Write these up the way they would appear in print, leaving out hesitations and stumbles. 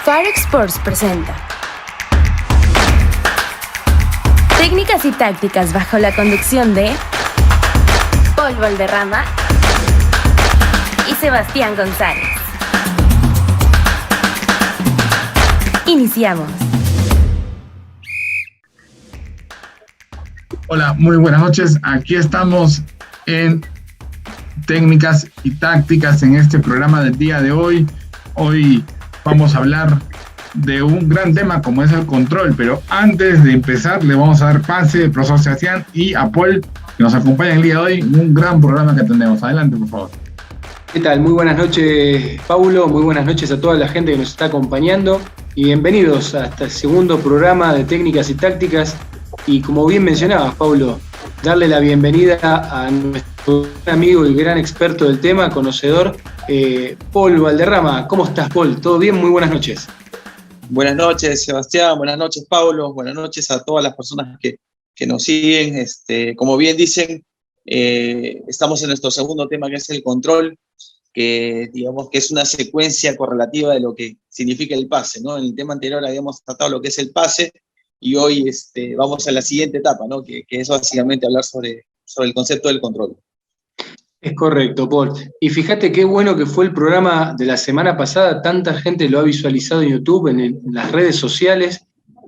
Faro Sports presenta técnicas y tácticas bajo la conducción de Paul Valderrama y Sebastián González. Iniciamos. Hola, muy buenas noches. Aquí estamos en técnicas y tácticas en este programa del día de hoy. Hoy vamos a hablar de un gran tema como es el control, pero antes de empezar le vamos a dar pase al profesor Sebastián y a Paul, que nos acompaña el día de hoy en un gran programa que tenemos. Adelante, por favor. ¿Qué tal? Muy buenas noches, Paulo. Muy buenas noches a toda la gente que nos está acompañando y bienvenidos a este segundo programa de técnicas y tácticas. Y como bien mencionabas, Paulo, darle la bienvenida a nuestro amigo y gran experto del tema, conocedor, Paul Valderrama. ¿Cómo estás, Paul? ¿Todo bien? Muy buenas noches. Buenas noches, Sebastián. Buenas noches, Paulo. Buenas noches a todas las personas que nos siguen. Como bien dicen, estamos en nuestro segundo tema, que es el control, que digamos que es una secuencia correlativa de lo que significa el pase, ¿no? En el tema anterior habíamos tratado lo que es el pase, y hoy vamos a la siguiente etapa, ¿no? Que es básicamente hablar sobre el concepto del control. Es correcto, Paul. Y fíjate qué bueno que fue el programa de la semana pasada. Tanta gente lo ha visualizado en YouTube, en las redes sociales,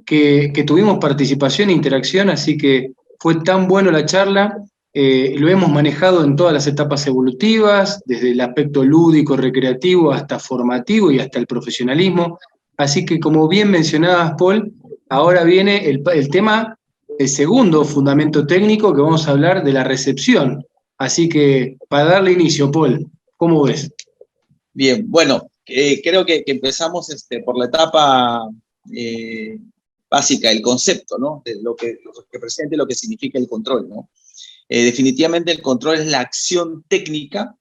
que tuvimos participación e interacción, así que fue tan bueno la charla. Lo hemos manejado en todas las etapas evolutivas, desde el aspecto lúdico, recreativo, hasta formativo y hasta el profesionalismo. Así que, como bien mencionabas, Paul, ahora viene el tema, el segundo fundamento técnico, que vamos a hablar de la recepción. Así que, para darle inicio, Paul, ¿cómo ves? Bien, bueno, creo que empezamos por la etapa básica, el concepto, ¿no? De lo que representa y lo que significa el control, ¿no? Definitivamente el control es la acción técnica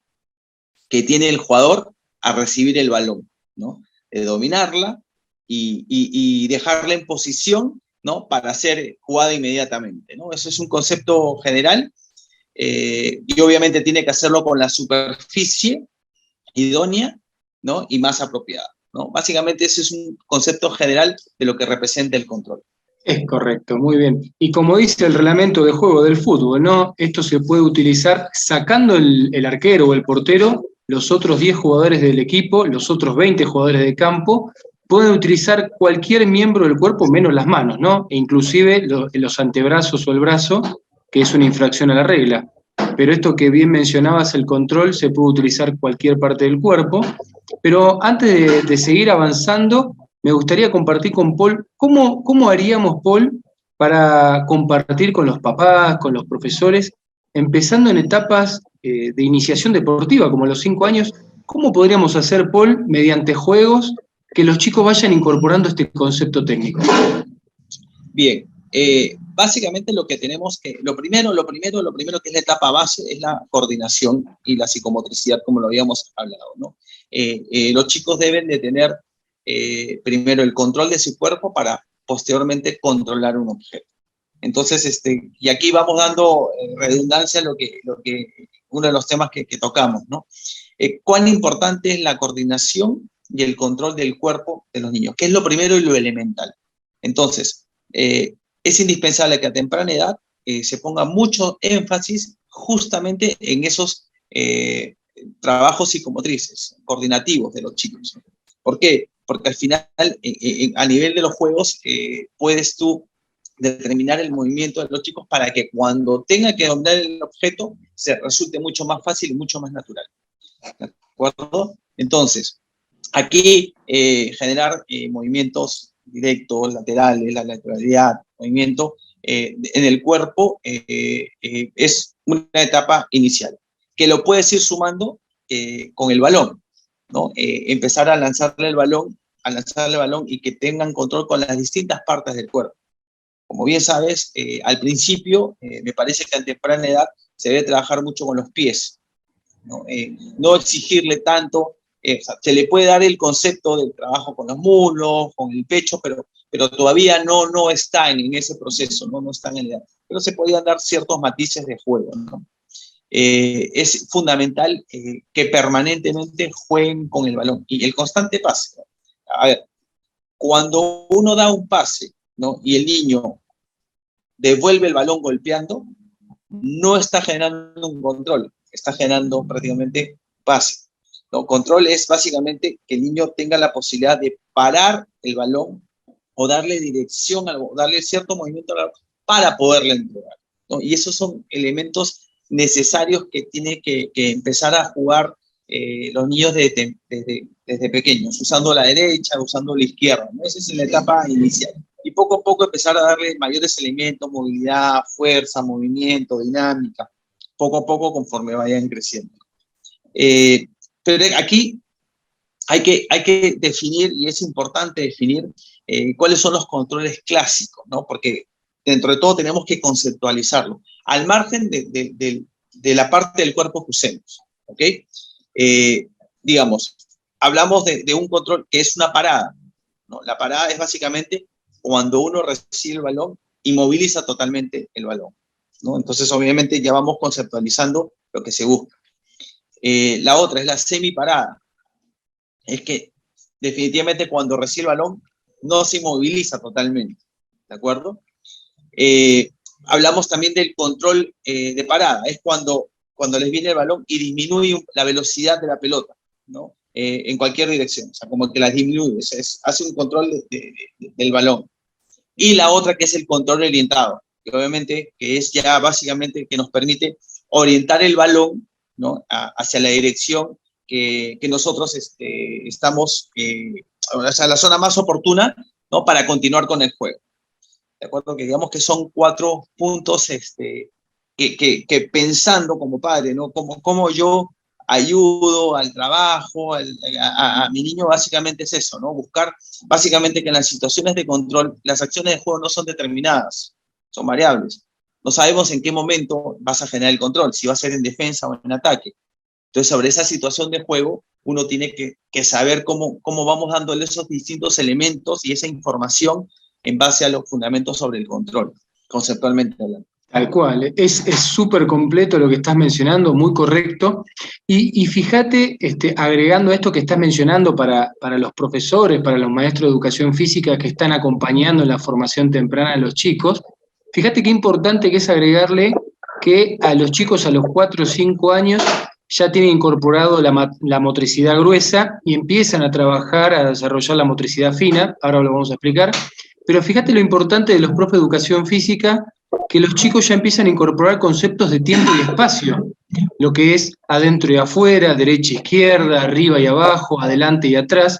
que tiene el jugador a recibir el balón, ¿no? De dominarla y dejarla en posición, ¿no? Para ser jugada inmediatamente, ¿no? Eso es un concepto general, y obviamente tiene que hacerlo con la superficie idónea, ¿no? Y más apropiada, ¿no? Básicamente ese es un concepto general de lo que representa el control. Es correcto, muy bien. Y como dice el reglamento de juego del fútbol, ¿no? Esto se puede utilizar sacando el arquero o el portero, los otros 10 jugadores del equipo, los otros 20 jugadores de campo, pueden utilizar cualquier miembro del cuerpo menos las manos, ¿no? E inclusive los antebrazos o el brazo, que es una infracción a la regla. Pero esto que bien mencionabas, el control, se puede utilizar cualquier parte del cuerpo. Pero antes de seguir avanzando, me gustaría compartir con Paul, ¿cómo haríamos, Paul, para compartir con los papás, con los profesores, empezando en etapas de iniciación deportiva, como a los 5 años? ¿Cómo podríamos hacer, Paul, mediante juegos, que los chicos vayan incorporando este concepto técnico? Bien, básicamente lo que tenemos que, lo primero que es la etapa base es la coordinación y la psicomotricidad, como lo habíamos hablado, ¿no? Los chicos deben de tener primero el control de su cuerpo para posteriormente controlar un objeto. Entonces, y aquí vamos dando redundancia a lo que uno de los temas que tocamos, ¿no? ¿Cuán importante es la coordinación y el control del cuerpo de los niños? ¿Qué es lo primero y lo elemental? Entonces, es indispensable que a temprana edad se ponga mucho énfasis justamente en esos trabajos psicomotrices, coordinativos de los chicos. ¿Por qué? Porque al final, a nivel de los juegos, puedes tú determinar el movimiento de los chicos para que cuando tenga que dominar el objeto, se resulte mucho más fácil y mucho más natural. ¿De acuerdo? Entonces, aquí generar movimientos directos, laterales, la lateralidad, movimiento en el cuerpo es una etapa inicial, que lo puedes ir sumando con el balón, ¿no? Empezar a lanzarle el balón y que tengan control con las distintas partes del cuerpo. Como bien sabes, al principio, me parece que a temprana edad se debe trabajar mucho con los pies, ¿no? No exigirle tanto, o sea, se le puede dar el concepto del trabajo con los muslos, con el pecho, pero todavía no está en ese proceso, no está en la edad. Pero se podían dar ciertos matices de juego, ¿no? Es fundamental que permanentemente jueguen con el balón y el constante pase. A ver, cuando uno da un pase, ¿no? Y el niño devuelve el balón golpeando, no está generando un control, está generando prácticamente pase. ¿No? Control es básicamente que el niño tenga la posibilidad de parar el balón o darle dirección, darle cierto movimiento al balón para poderle entregar, ¿no? Y esos son elementos necesarios que tienen que empezar a jugar los niños desde pequeños, usando la derecha, usando la izquierda, ¿no? Esa es la etapa inicial. Y poco a poco empezar a darle mayores elementos, movilidad, fuerza, movimiento, dinámica, poco a poco conforme vayan creciendo. Pero aquí hay que definir, y es importante definir, cuáles son los controles clásicos, ¿no? Porque dentro de todo tenemos que conceptualizarlo, al margen de la parte del cuerpo que usemos, ¿ok? Digamos, hablamos de un control que es una parada, ¿no? La parada es básicamente cuando uno recibe el balón, inmoviliza totalmente el balón, ¿no? Entonces, obviamente, ya vamos conceptualizando lo que se busca. La otra es la semiparada. Es que definitivamente cuando recibe el balón no se inmoviliza totalmente, ¿de acuerdo? Hablamos también del control de parada. Es cuando les viene el balón y disminuye la velocidad de la pelota, ¿no? En cualquier dirección, o sea, como que la disminuye, hace un control del balón. Y la otra que es el control orientado, que obviamente que es ya básicamente que nos permite orientar el balón, ¿no? Hacia la dirección que nosotros estamos, o sea, la zona más oportuna, ¿no? Para continuar con el juego. ¿De acuerdo? Que digamos que son 4 puntos que pensando como padre, ¿no? Como yo ayudo al trabajo, a mi niño, básicamente es eso, ¿no? Buscar básicamente que en las situaciones de control, las acciones de juego no son determinadas, son variables. No sabemos en qué momento vas a generar el control, si va a ser en defensa o en ataque. Entonces, sobre esa situación de juego, uno tiene que saber cómo vamos dándole esos distintos elementos y esa información en base a los fundamentos sobre el control, conceptualmente hablando. Tal cual, es súper completo lo que estás mencionando, muy correcto. Y fíjate, agregando esto que estás mencionando para los profesores, para los maestros de educación física que están acompañando en la formación temprana de los chicos, fíjate qué importante que es agregarle que a los chicos a los 4 o 5 años ya tienen incorporado la motricidad gruesa y empiezan a trabajar, a desarrollar la motricidad fina, ahora lo vamos a explicar, pero fíjate lo importante de los profes de educación física, que los chicos ya empiezan a incorporar conceptos de tiempo y espacio, lo que es adentro y afuera, derecha, izquierda, arriba y abajo, adelante y atrás,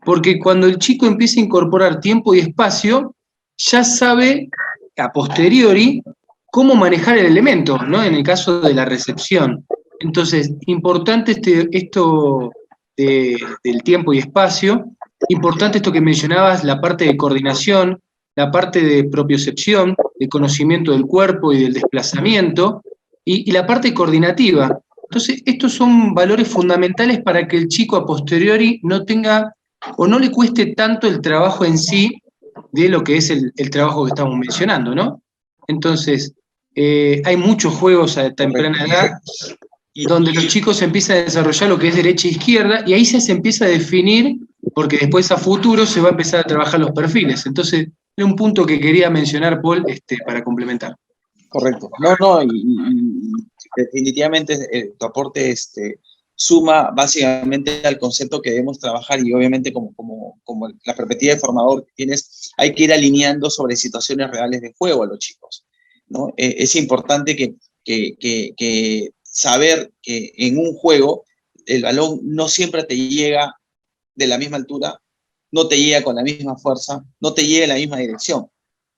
porque cuando el chico empieza a incorporar tiempo y espacio, ya sabe a posteriori cómo manejar el elemento, ¿no? En el caso de la recepción. Entonces, importante esto del tiempo y espacio, importante esto que mencionabas, la parte de coordinación, la parte de propiocepción, de conocimiento del cuerpo y del desplazamiento, y la parte coordinativa. Entonces, estos son valores fundamentales para que el chico a posteriori no tenga o no le cueste tanto el trabajo en sí de lo que es el trabajo que estamos mencionando, ¿no? Entonces, hay muchos juegos a temprana edad donde los chicos empiezan a desarrollar lo que es derecha e izquierda, y ahí se empieza a definir, porque después a futuro se va a empezar a trabajar los perfiles. Entonces, es un punto que quería mencionar, Paul, para complementar. Correcto. No, y definitivamente tu aporte suma básicamente al concepto que debemos trabajar, y obviamente como la perspectiva de formador que tienes, hay que ir alineando sobre situaciones reales de juego a los chicos, ¿no? Es importante que saber que en un juego el balón no siempre te llega de la misma altura, no te llega con la misma fuerza, no te llega en la misma dirección.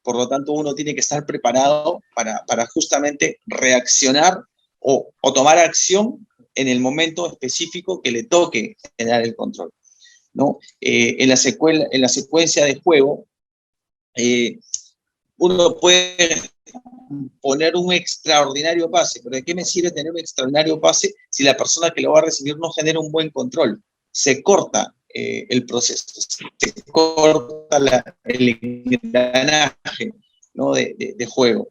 Por lo tanto, uno tiene que estar preparado para justamente reaccionar o tomar acción en el momento específico que le toque generar el control, ¿no? En la secuencia de juego, uno puede poner un extraordinario pase, pero ¿de qué me sirve tener un extraordinario pase si la persona que lo va a recibir no genera un buen control? Se corta el proceso, se corta el engranaje, ¿no? de juego.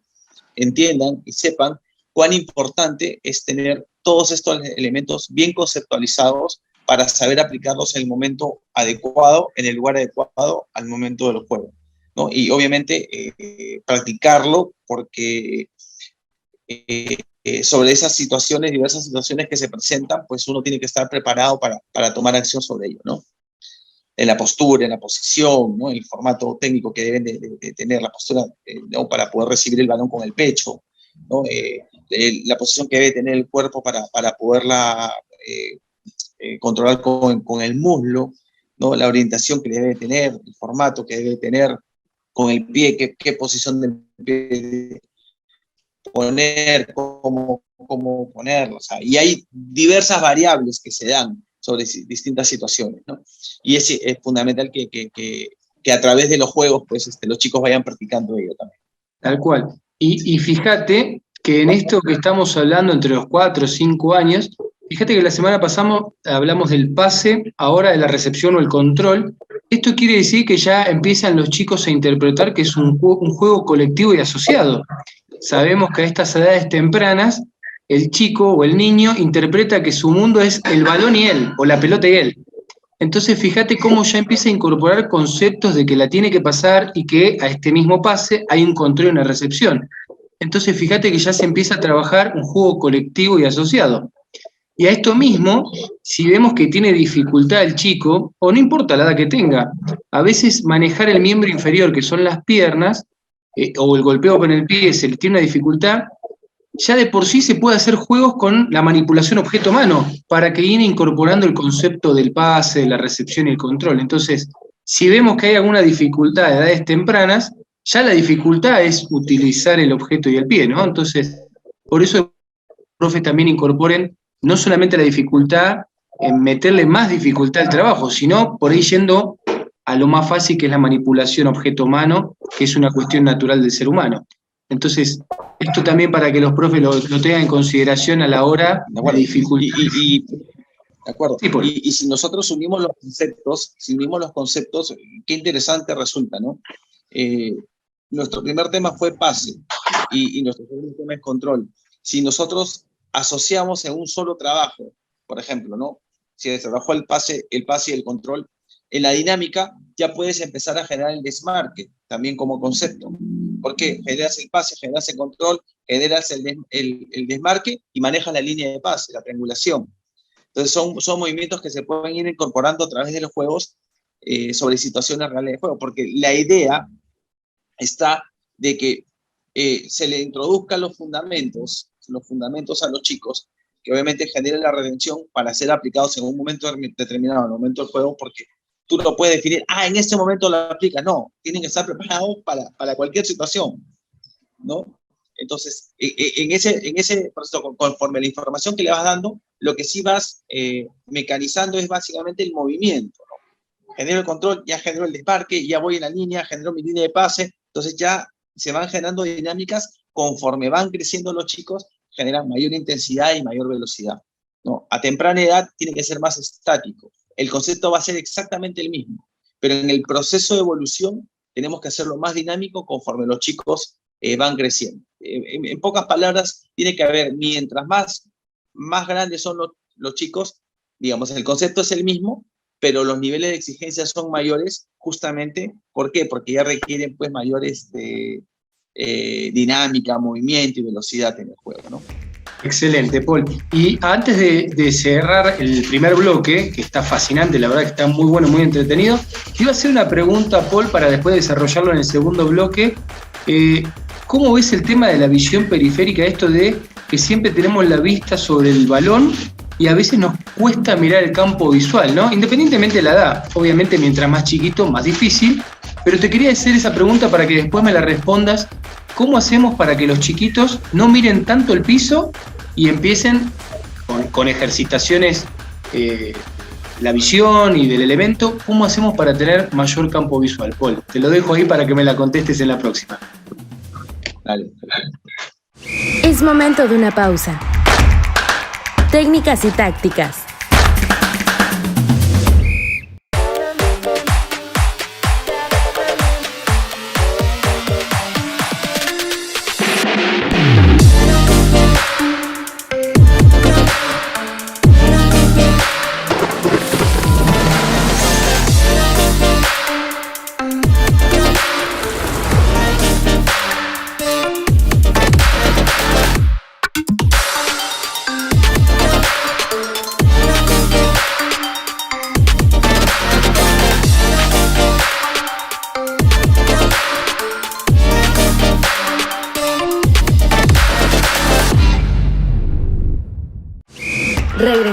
Entiendan y sepan cuán importante es tener todos estos elementos bien conceptualizados para saber aplicarlos en el momento adecuado, en el lugar adecuado, al momento del juego, ¿no? Y obviamente practicarlo porque sobre esas situaciones, diversas situaciones que se presentan, pues uno tiene que estar preparado para tomar acción sobre ello, ¿no? En la postura, en la posición, ¿no? El formato técnico que deben de tener, la postura, ¿no? Para poder recibir el balón con el pecho, ¿no? La posición que debe tener el cuerpo para poderla controlar con el muslo, ¿no? La orientación que debe tener, el formato que debe tener con el pie, qué posición del pie poner, cómo ponerlo, o sea, y hay diversas variables que se dan sobre distintas situaciones, ¿no? Y es fundamental que a través de los juegos, pues, los chicos vayan practicando ello también. Tal cual. Y fíjate que en esto que estamos hablando entre los 4 o 5 años, fíjate que la semana pasada hablamos del pase, ahora de la recepción o el control. Esto quiere decir que ya empiezan los chicos a interpretar que es un juego colectivo y asociado. Sabemos que a estas edades tempranas, el chico o el niño interpreta que su mundo es el balón y él, o la pelota y él. Entonces, fíjate cómo ya empieza a incorporar conceptos de que la tiene que pasar y que a este mismo pase hay un control y una recepción. Entonces, fíjate que ya se empieza a trabajar un juego colectivo y asociado. Y a esto mismo, si vemos que tiene dificultad el chico, o no importa la edad que tenga, a veces manejar el miembro inferior, que son las piernas, o el golpeo con el pie, se le tiene una dificultad, ya de por sí se puede hacer juegos con la manipulación objeto-mano, para que viene incorporando el concepto del pase, de la recepción y el control. Entonces, si vemos que hay alguna dificultad de edades tempranas, ya la dificultad es utilizar el objeto y el pie, ¿no? Entonces, por eso los profes también incorporen no solamente la dificultad en meterle más dificultad al trabajo, sino por ahí yendo a lo más fácil, que es la manipulación objeto-mano, que es una cuestión natural del ser humano. Entonces, esto también para que los profes lo tengan en consideración a la hora de dificultad. De acuerdo. Sí, y si nosotros unimos los conceptos, qué interesante resulta, ¿no? Nuestro primer tema fue pase y nuestro segundo tema es control. Si nosotros asociamos en un solo trabajo, por ejemplo, ¿no? Si se trabajó el pase y el control, en la dinámica ya puedes empezar a generar el desmarque, también como concepto. Porque generas el pase, generas el control, generas el desmarque y manejas la línea de pase, la triangulación. Entonces son movimientos que se pueden ir incorporando a través de los juegos sobre situaciones reales de juego, porque la idea está de que se le introduzcan los fundamentos a los chicos, que obviamente generen la redención para ser aplicados en un momento determinado, en el momento del juego, porque tú no puedes definir, en este momento lo aplicas. No, tienen que estar preparados para cualquier situación, ¿no? Entonces, en ese proceso, conforme la información que le vas dando, lo que sí vas mecanizando es básicamente el movimiento, ¿no? Genero el control, ya genero el desmarque, ya voy en la línea, genero mi línea de pase, entonces ya se van generando dinámicas conforme van creciendo los chicos, generan mayor intensidad y mayor velocidad, ¿no? A temprana edad tiene que ser más estático. El concepto va a ser exactamente el mismo, pero en el proceso de evolución tenemos que hacerlo más dinámico conforme los chicos van creciendo. En pocas palabras, tiene que haber, mientras más grandes son los chicos, digamos, el concepto es el mismo, pero los niveles de exigencia son mayores, justamente, ¿por qué? Porque ya requieren, pues, mayores dinámica, movimiento y velocidad en el juego, ¿no? Excelente, Paul. Y antes de cerrar el primer bloque, que está fascinante, la verdad que está muy bueno, muy entretenido, te iba a hacer una pregunta, Paul, para después desarrollarlo en el segundo bloque. ¿Cómo ves el tema de la visión periférica? Esto de que siempre tenemos la vista sobre el balón y a veces nos cuesta mirar el campo visual, ¿no? Independientemente de la edad. Obviamente, mientras más chiquito, más difícil. Pero te quería hacer esa pregunta para que después me la respondas. ¿Cómo hacemos para que los chiquitos no miren tanto el piso y empiecen con ejercitaciones la visión y del elemento? ¿Cómo hacemos para tener mayor campo visual, Paul? Te lo dejo ahí para que me la contestes en la próxima. Dale. Es momento de una pausa. Técnicas y tácticas.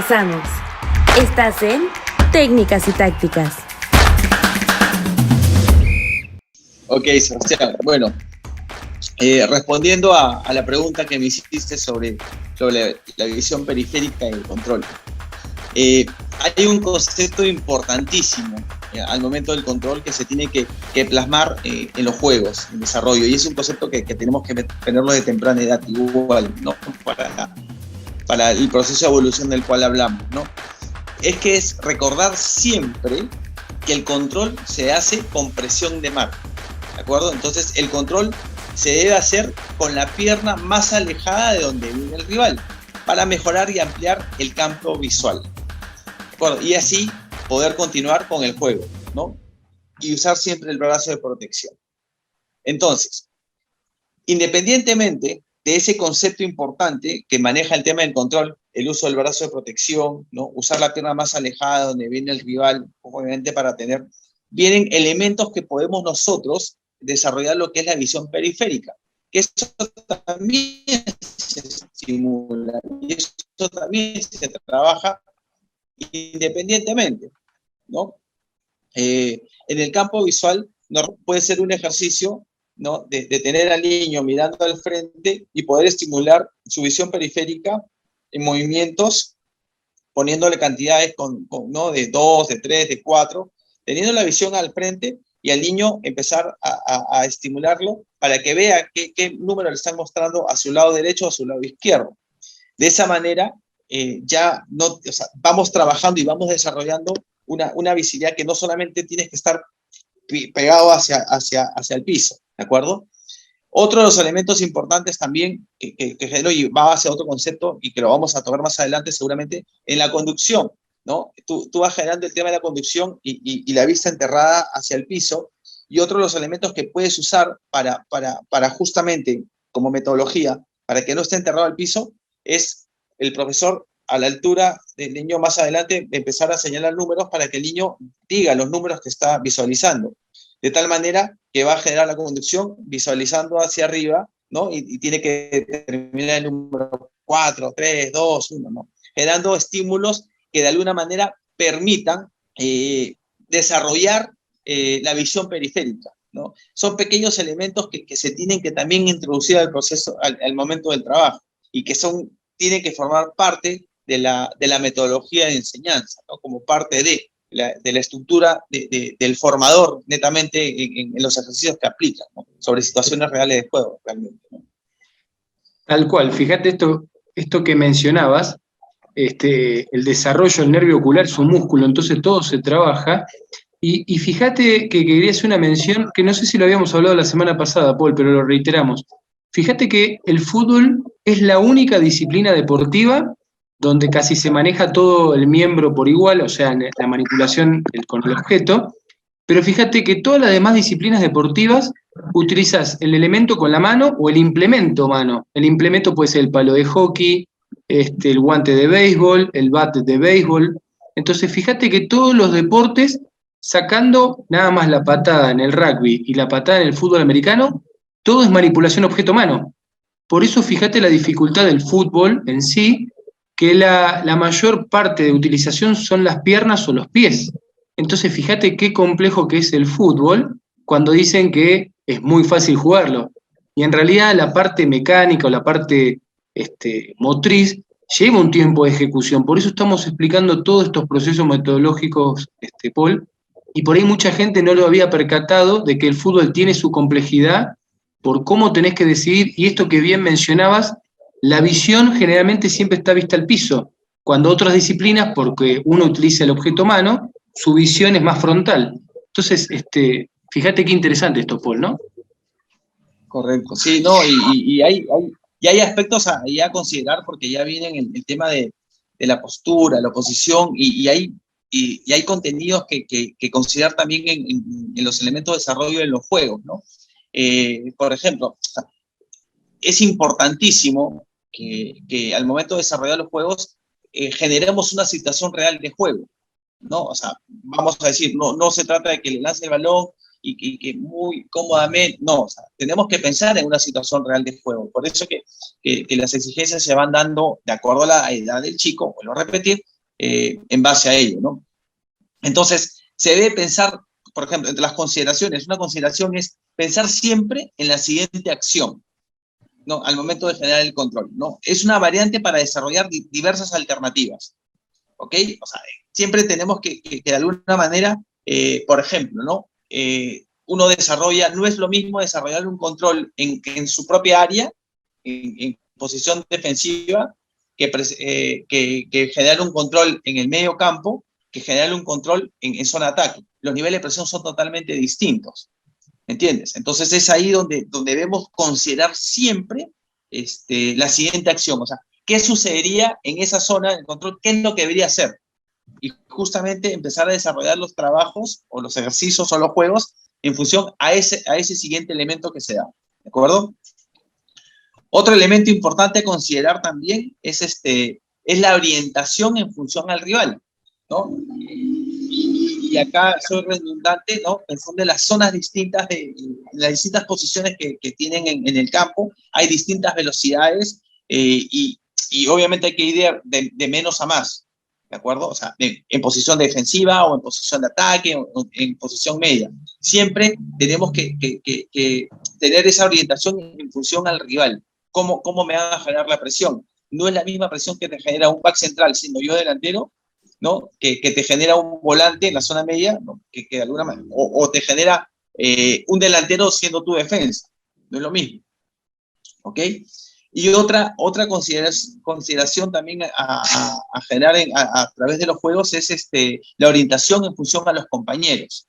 Comenzamos. Estás en Técnicas y Tácticas. Ok, Sebastián. Bueno, respondiendo a la pregunta que me hiciste sobre la visión periférica y el control. Hay un concepto importantísimo al momento del control que se tiene que plasmar en los juegos, en desarrollo, y es un concepto que tenemos que tenerlo de temprana edad igual, ¿no? Para el proceso de evolución del cual hablamos, ¿no? Es recordar siempre que el control se hace con presión de marca, ¿de acuerdo? Entonces el control se debe hacer con la pierna más alejada de donde viene el rival, para mejorar y ampliar el campo visual, ¿de acuerdo? Y así poder continuar con el juego, ¿no? Y usar siempre el brazo de protección. Entonces, independientemente de ese concepto importante que maneja el tema del control, el uso del brazo de protección, ¿no? Usar la pierna más alejada donde viene el rival, obviamente vienen elementos que podemos nosotros desarrollar lo que es la visión periférica, que eso también se estimula y eso también se trabaja independientemente, ¿no? En el campo visual puede ser un ejercicio, ¿no? de tener al niño mirando al frente y poder estimular su visión periférica en movimientos, poniéndole cantidades ¿no? de 2, de 3, de 4, teniendo la visión al frente y al niño empezar a estimularlo para que vea qué número le están mostrando a su lado derecho o a su lado izquierdo. De esa manera, vamos trabajando y vamos desarrollando una visibilidad que no solamente tienes que estar pegado hacia el piso, ¿de acuerdo? Otro de los elementos importantes también que genero y va hacia otro concepto y que lo vamos a tocar más adelante seguramente, en la conducción, ¿no? Tú vas generando el tema de la conducción y la vista enterrada hacia el piso, y otro de los elementos que puedes usar para justamente como metodología, para que no esté enterrado al piso, es el profesor a la altura del niño más adelante empezar a señalar números para que el niño diga los números que está visualizando, de tal manera que va a generar la conducción visualizando hacia arriba, ¿no? Y tiene que terminar el número 4, 3, 2, 1, ¿no? Generando estímulos que de alguna manera permitan desarrollar la visión periférica, ¿no? Son pequeños elementos que se tienen que también introducir al proceso, al momento del trabajo, y que tienen que formar parte de la metodología de enseñanza, ¿no? Como parte de la estructura del formador, netamente en los ejercicios que aplican, ¿no? Sobre situaciones reales de juego, realmente, ¿no? Tal cual, fíjate esto que mencionabas, el desarrollo del nervio ocular es un músculo, entonces todo se trabaja. Y fíjate que quería hacer una mención, que no sé si lo habíamos hablado la semana pasada, Paul, pero lo reiteramos. Fíjate que el fútbol es la única disciplina deportiva donde casi se maneja todo el miembro por igual, o sea, la manipulación con el objeto, pero fíjate que todas las demás disciplinas deportivas utilizas el elemento con la mano o el implemento mano. El implemento puede ser el palo de hockey, el guante de béisbol, el bat de béisbol. Entonces, fíjate que todos los deportes, sacando nada más la patada en el rugby y la patada en el fútbol americano, todo es manipulación objeto-mano. Por eso fíjate la dificultad del fútbol en sí, que la mayor parte de utilización son las piernas o los pies. Entonces fíjate qué complejo que es el fútbol cuando dicen que es muy fácil jugarlo. Y en realidad la parte mecánica o la parte motriz lleva un tiempo de ejecución. Por eso estamos explicando todos estos procesos metodológicos, Paul, y por ahí mucha gente no lo había percatado de que el fútbol tiene su complejidad por cómo tenés que decidir, y esto que bien mencionabas, la visión generalmente siempre está vista al piso, cuando otras disciplinas, porque uno utiliza el objeto mano, su visión es más frontal. Entonces, fíjate qué interesante esto, Paul, ¿no? Correcto, sí, no, y hay aspectos ahí a considerar, porque ya viene el tema de la postura, la posición, y hay contenidos que considerar también en los elementos de desarrollo de los juegos, ¿no? Por ejemplo, es importantísimo que al momento de desarrollar los juegos generemos una situación real de juego, ¿no? O sea, vamos a decir, no se trata de que le lance el balón y que muy cómodamente, no, o sea, tenemos que pensar en una situación real de juego. Por eso que las exigencias se van dando de acuerdo a la edad del chico, vuelvo a repetir, en base a ello, ¿no? Entonces, se debe pensar, por ejemplo, entre las consideraciones, una consideración es pensar siempre en la siguiente acción, ¿no? Al momento de generar el control, ¿no? Es una variante para desarrollar diversas alternativas, ¿ok? O sea, siempre tenemos que de alguna manera, por ejemplo, ¿no? Uno desarrolla, no es lo mismo desarrollar un control en su propia área, en posición defensiva, que generar un control en el medio campo, que generar un control en zona de ataque. Los niveles de presión son totalmente distintos, ¿entiendes? Entonces es ahí donde debemos considerar siempre la siguiente acción, o sea, ¿qué sucedería en esa zona del control? ¿Qué es lo que debería hacer? Y justamente empezar a desarrollar los trabajos o los ejercicios o los juegos en función a ese siguiente elemento que se da, ¿de acuerdo? Otro elemento importante a considerar también es la orientación en función al rival, ¿no? Y acá soy redundante, ¿no? En función de las zonas distintas, las distintas posiciones que tienen en el campo, hay distintas velocidades y obviamente hay que ir de menos a más, ¿de acuerdo? O sea, en posición defensiva o en posición de ataque o en posición media. Siempre tenemos que tener esa orientación en función al rival. ¿Cómo me van a generar la presión? No es la misma presión que te genera un back central siendo yo delantero, ¿no? Que te genera un volante en la zona media, ¿no? que de alguna manera, o te genera un delantero siendo tu defensa. No es lo mismo. ¿Ok? Y otra consideración también a generar a través de los juegos es la orientación en función a los compañeros.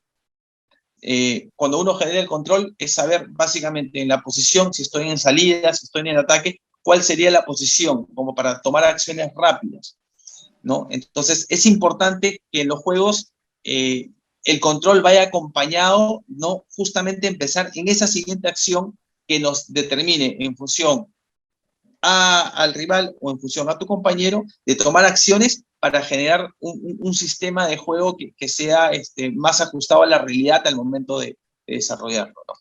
Cuando uno genera el control es saber básicamente en la posición, si estoy en salida, si estoy en el ataque, cuál sería la posición, como para tomar acciones rápidas, ¿no? Entonces es importante que en los juegos el control vaya acompañado, ¿no? Justamente empezar en esa siguiente acción que nos determine en función al rival o en función a tu compañero, de tomar acciones para generar un sistema de juego que sea más ajustado a la realidad al momento de desarrollarlo, ¿no?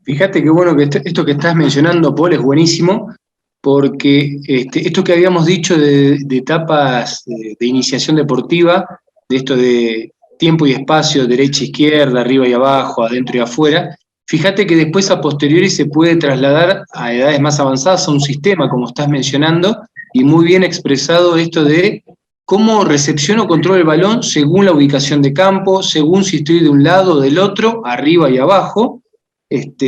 Fíjate qué bueno que esto que estás mencionando, Paul, es buenísimo, porque esto que habíamos dicho de etapas de iniciación deportiva, de esto de tiempo y espacio, derecha, izquierda, arriba y abajo, adentro y afuera, fíjate que después a posteriori se puede trasladar a edades más avanzadas a un sistema, como estás mencionando, y muy bien expresado esto de cómo recepciono o controlo el balón según la ubicación de campo, según si estoy de un lado o del otro, arriba y abajo,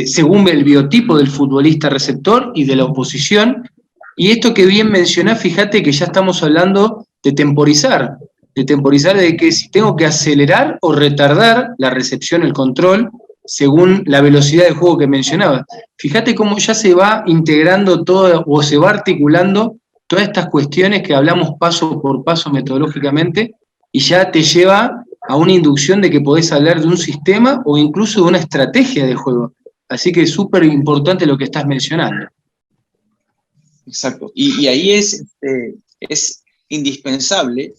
según el biotipo del futbolista receptor y de la oposición. Y esto que bien mencionás, fíjate que ya estamos hablando de temporizar de que si tengo que acelerar o retardar la recepción, el control, según la velocidad de juego que mencionaba. Fíjate cómo ya se va integrando todo o se va articulando todas estas cuestiones que hablamos paso por paso metodológicamente y ya te lleva a una inducción de que podés hablar de un sistema o incluso de una estrategia de juego. Así que es súper importante lo que estás mencionando. Exacto. Y ahí es indispensable,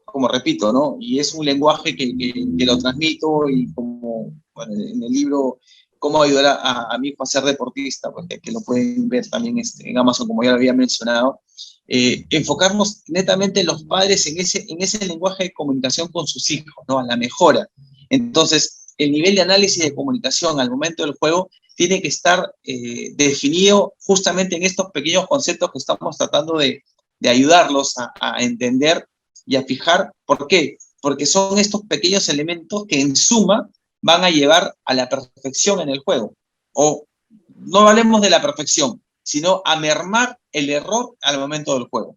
como repito, ¿no? Y es un lenguaje que lo transmito y como, bueno, en el libro Cómo ayudar a mi hijo a ser deportista, porque que lo pueden ver también en Amazon, como ya lo había mencionado, enfocarnos netamente los padres en ese lenguaje de comunicación con sus hijos, ¿no? A la mejora. Entonces, el nivel de análisis de comunicación al momento del juego tiene que estar definido justamente en estos pequeños conceptos que estamos tratando de ayudarlos a entender y a fijar. ¿Por qué? Porque son estos pequeños elementos que en suma van a llevar a la perfección en el juego. O no hablemos de la perfección, sino a mermar el error al momento del juego.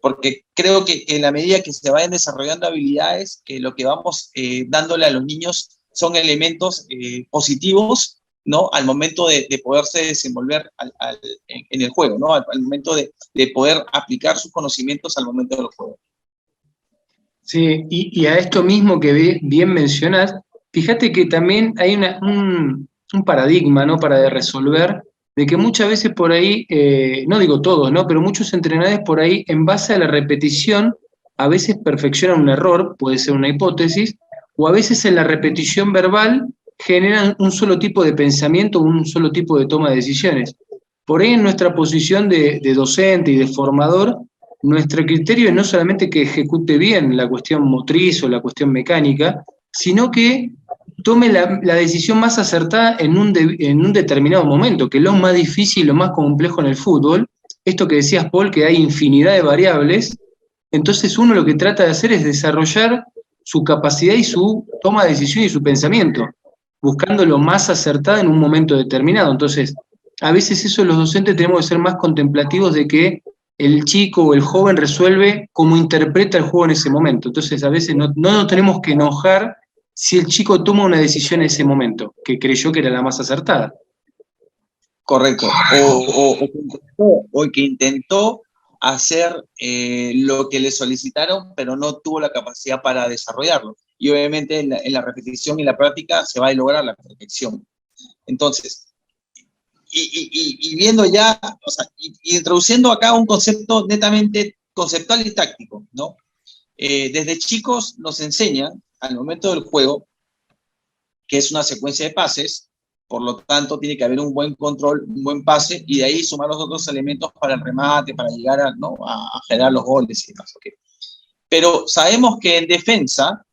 Porque creo que en la medida que se vayan desarrollando habilidades, que lo que vamos dándole a los niños son elementos positivos, ¿no? Al momento de poderse desenvolver en el juego, ¿no? Al momento de poder aplicar sus conocimientos al momento del juego. Sí, y a esto mismo que bien mencionas, fíjate que también hay un paradigma, ¿no? Para resolver, de que muchas veces por ahí, no digo todos, ¿no? Pero muchos entrenadores por ahí, en base a la repetición, a veces perfeccionan un error, puede ser una hipótesis, o a veces en la repetición verbal generan un solo tipo de pensamiento, un solo tipo de toma de decisiones. Por ahí en nuestra posición de docente y de formador, nuestro criterio es no solamente que ejecute bien la cuestión motriz o la cuestión mecánica, sino que tome la decisión más acertada en un determinado momento, que es lo más difícil, lo más complejo en el fútbol. Esto que decías, Paul, que hay infinidad de variables, entonces uno lo que trata de hacer es desarrollar su capacidad y su toma de decisión y su pensamiento, buscando lo más acertado en un momento determinado. Entonces, a veces eso los docentes tenemos que ser más contemplativos de que el chico o el joven resuelve cómo interpreta el juego en ese momento. Entonces, a veces no nos tenemos que enojar si el chico toma una decisión en ese momento, que creyó que era la más acertada. Correcto. O que intentó hacer lo que le solicitaron, pero no tuvo la capacidad para desarrollarlo. Y obviamente en la repetición y la práctica se va a lograr la perfección. Entonces, y viendo ya, o sea, introduciendo acá un concepto netamente conceptual y táctico, ¿no? Desde chicos nos enseñan, al momento del juego, que es una secuencia de pases, por lo tanto tiene que haber un buen control, un buen pase, y de ahí sumar los otros elementos para el remate, para llegar a generar los goles y demás. ¿Okay? Pero sabemos que en defensa,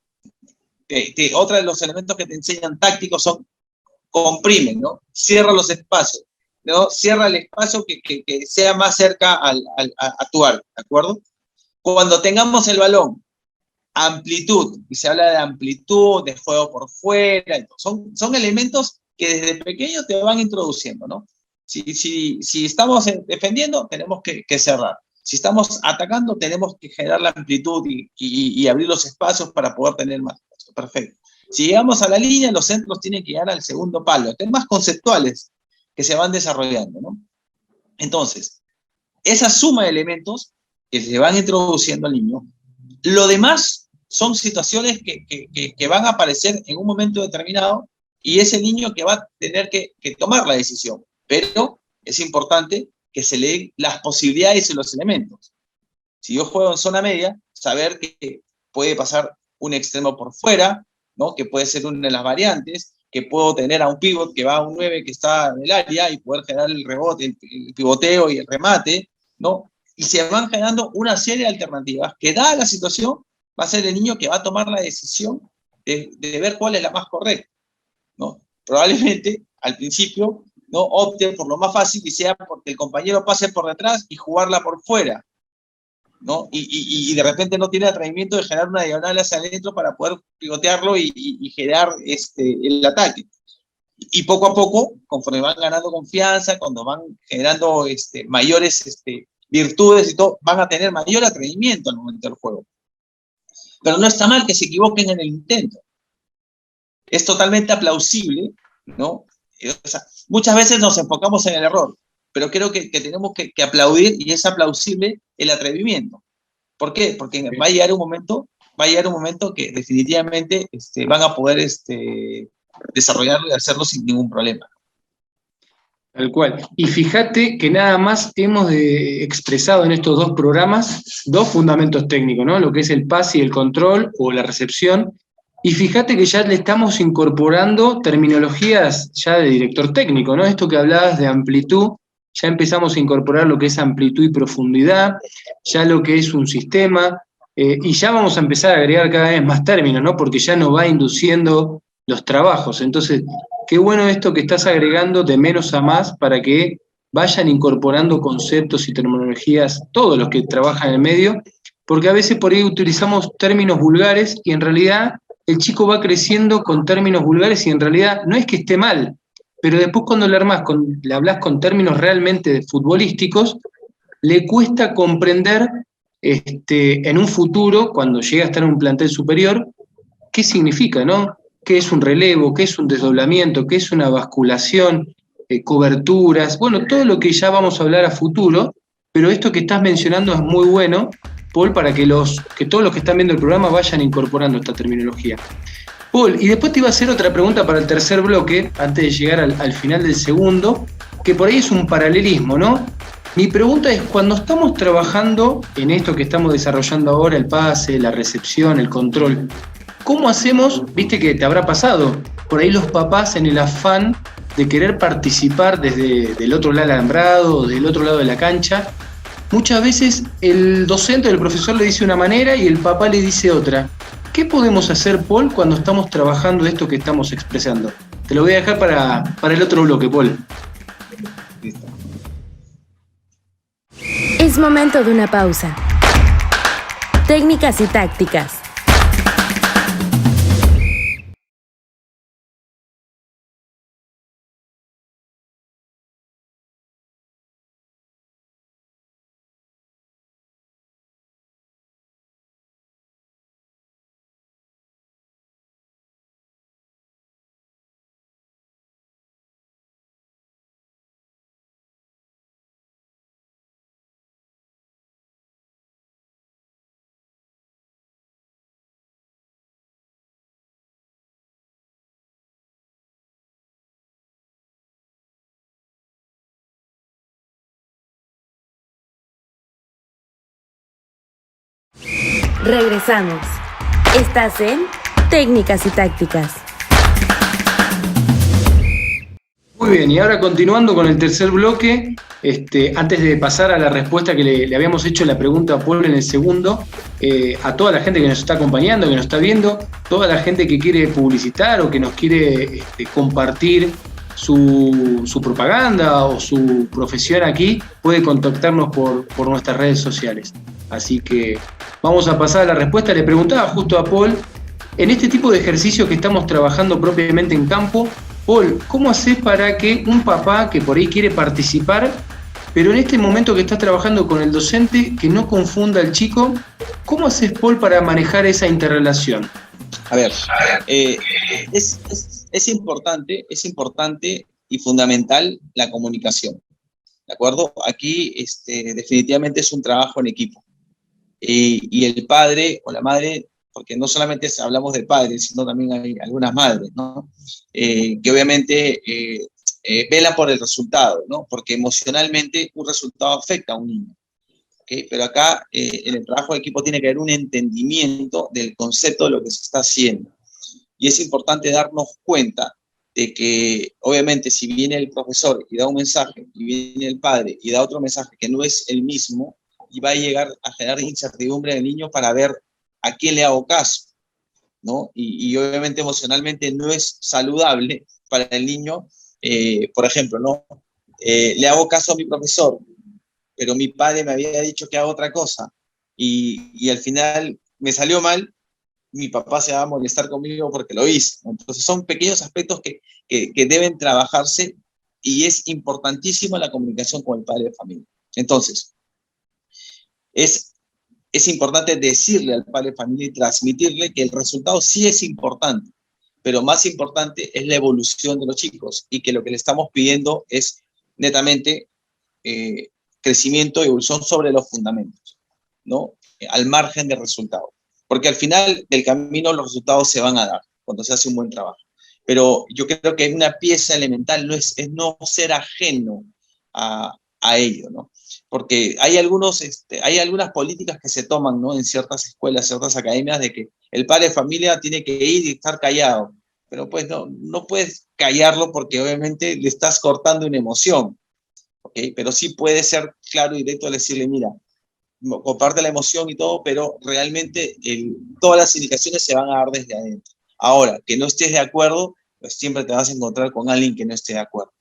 otro de los elementos que te enseñan tácticos son comprimen, ¿no? Cierra los espacios, ¿no? Cierra el espacio que sea más cerca a tu arco, ¿de acuerdo? Cuando tengamos el balón, amplitud, y se habla de amplitud, de juego por fuera, son elementos que desde pequeño te van introduciendo, ¿no? Si estamos defendiendo, tenemos que cerrar. Si estamos atacando, tenemos que generar la amplitud y abrir los espacios para poder tener más espacio. Perfecto. Si llegamos a la línea, los centros tienen que llegar al segundo palo. Temas conceptuales que se van desarrollando, ¿no? Entonces, esa suma de elementos que se van introduciendo al niño, lo demás son situaciones que van a aparecer en un momento determinado y es el niño que va a tener que tomar la decisión. Pero es importante que se le den las posibilidades y los elementos. Si yo juego en zona media, saber que puede pasar un extremo por fuera, ¿no? Que puede ser una de las variantes, que puedo tener a un pivot que va a un 9 que está en el área y poder generar el rebote, el pivoteo y el remate, ¿no? Y se van generando una serie de alternativas que, dada la situación, va a ser el niño que va a tomar la decisión de ver cuál es la más correcta, ¿no? Probablemente, al principio, no opte por lo más fácil y sea porque el compañero pase por detrás y jugarla por fuera, ¿no? Y de repente no tiene atrevimiento de generar una diagonal hacia adentro para poder pivotearlo y generar el ataque. Y poco a poco, conforme van ganando confianza, cuando van generando mayores virtudes y todo, van a tener mayor atrevimiento al momento del juego. Pero no está mal que se equivoquen en el intento. Es totalmente aplausible, ¿no? O sea, muchas veces nos enfocamos en el error, pero creo que tenemos que aplaudir, y es aplausible el atrevimiento. ¿Por qué? Porque va a llegar un momento que definitivamente van a poder desarrollarlo y hacerlo sin ningún problema. Tal cual. Y fíjate que nada más hemos expresado en estos dos programas dos fundamentos técnicos, ¿no? Lo que es el pase y el control o la recepción. Y fíjate que ya le estamos incorporando terminologías ya de director técnico, ¿no? Esto que hablabas de amplitud, ya empezamos a incorporar lo que es amplitud y profundidad, ya lo que es un sistema, y ya vamos a empezar a agregar cada vez más términos, ¿no? Porque ya nos va induciendo los trabajos. Entonces, qué bueno esto que estás agregando de menos a más para que vayan incorporando conceptos y terminologías todos los que trabajan en el medio, porque a veces por ahí utilizamos términos vulgares y en realidad el chico va creciendo con términos vulgares y en realidad no es que esté mal, pero después cuando le hablas con términos realmente futbolísticos, le cuesta comprender en un futuro, cuando llega a estar en un plantel superior, qué significa, ¿no? ¿Qué es un relevo? ¿Qué es un desdoblamiento? ¿Qué es una basculación? Coberturas, bueno, todo lo que ya vamos a hablar a futuro, pero esto que estás mencionando es muy bueno, Paul, para que todos los que están viendo el programa vayan incorporando esta terminología. Paul, y después te iba a hacer otra pregunta para el tercer bloque, antes de llegar al final del segundo, que por ahí es un paralelismo, ¿no? Mi pregunta es, cuando estamos trabajando en esto que estamos desarrollando ahora, el pase, la recepción, el control, ¿cómo hacemos? Viste que te habrá pasado, por ahí los papás en el afán de querer participar desde del otro lado del alambrado, del otro lado de la cancha, muchas veces el docente o el profesor le dice una manera y el papá le dice otra. ¿Qué podemos hacer, Paul, cuando estamos trabajando esto que estamos expresando? Te lo voy a dejar para el otro bloque, Paul. Listo. Es momento de una pausa. Técnicas y tácticas. Regresamos. Estás en Técnicas y Tácticas. Muy bien, y ahora continuando con el tercer bloque, antes de pasar a la respuesta que le habíamos hecho la pregunta a Paul en el segundo, a toda la gente que nos está acompañando, que nos está viendo, toda la gente que quiere publicitar o que nos quiere compartir su propaganda o su profesión aquí, puede contactarnos por nuestras redes sociales. Así que vamos a pasar a la respuesta. Le preguntaba justo a Paul, en este tipo de ejercicios que estamos trabajando propiamente en campo, Paul, ¿cómo haces para que un papá que por ahí quiere participar, pero en este momento que estás trabajando con el docente, que no confunda al chico? ¿Cómo haces, Paul, para manejar esa interrelación? A ver, es importante y fundamental la comunicación, ¿de acuerdo? Aquí definitivamente es un trabajo en equipo. Y el padre o la madre, porque no solamente hablamos de padres, sino también hay algunas madres, ¿no? Que obviamente velan por el resultado, ¿no? Porque emocionalmente un resultado afecta a un niño. ¿Okay? Pero acá en el trabajo de equipo tiene que haber un entendimiento del concepto de lo que se está haciendo. Y es importante darnos cuenta de que, obviamente, si viene el profesor y da un mensaje, y viene el padre y da otro mensaje que no es el mismo, y va a llegar a generar incertidumbre en el niño para ver a quién le hago caso, ¿no? Y obviamente emocionalmente no es saludable para el niño, por ejemplo, ¿no? Le hago caso a mi profesor, pero mi padre me había dicho que haga otra cosa, y al final me salió mal, mi papá se va a molestar conmigo porque lo hice. Entonces son pequeños aspectos que deben trabajarse, y es importantísima la comunicación con el padre de familia. Entonces, es importante decirle al padre de familia y transmitirle que el resultado sí es importante, pero más importante es la evolución de los chicos, y que lo que le estamos pidiendo es netamente crecimiento y evolución sobre los fundamentos, ¿no? Al margen del resultado. Porque al final del camino los resultados se van a dar cuando se hace un buen trabajo. Pero yo creo que una pieza elemental es no ser ajeno a ello, ¿no? Porque hay algunas políticas que se toman, ¿no? En ciertas escuelas, ciertas academias, de que el padre de familia tiene que ir y estar callado. Pero pues no puedes callarlo, porque obviamente le estás cortando una emoción, ¿ok? Pero sí puede ser claro y directo al decirle, mira, comparte la emoción y todo, pero realmente todas las indicaciones se van a dar desde adentro. Ahora, que no estés de acuerdo, pues siempre te vas a encontrar con alguien que no esté de acuerdo,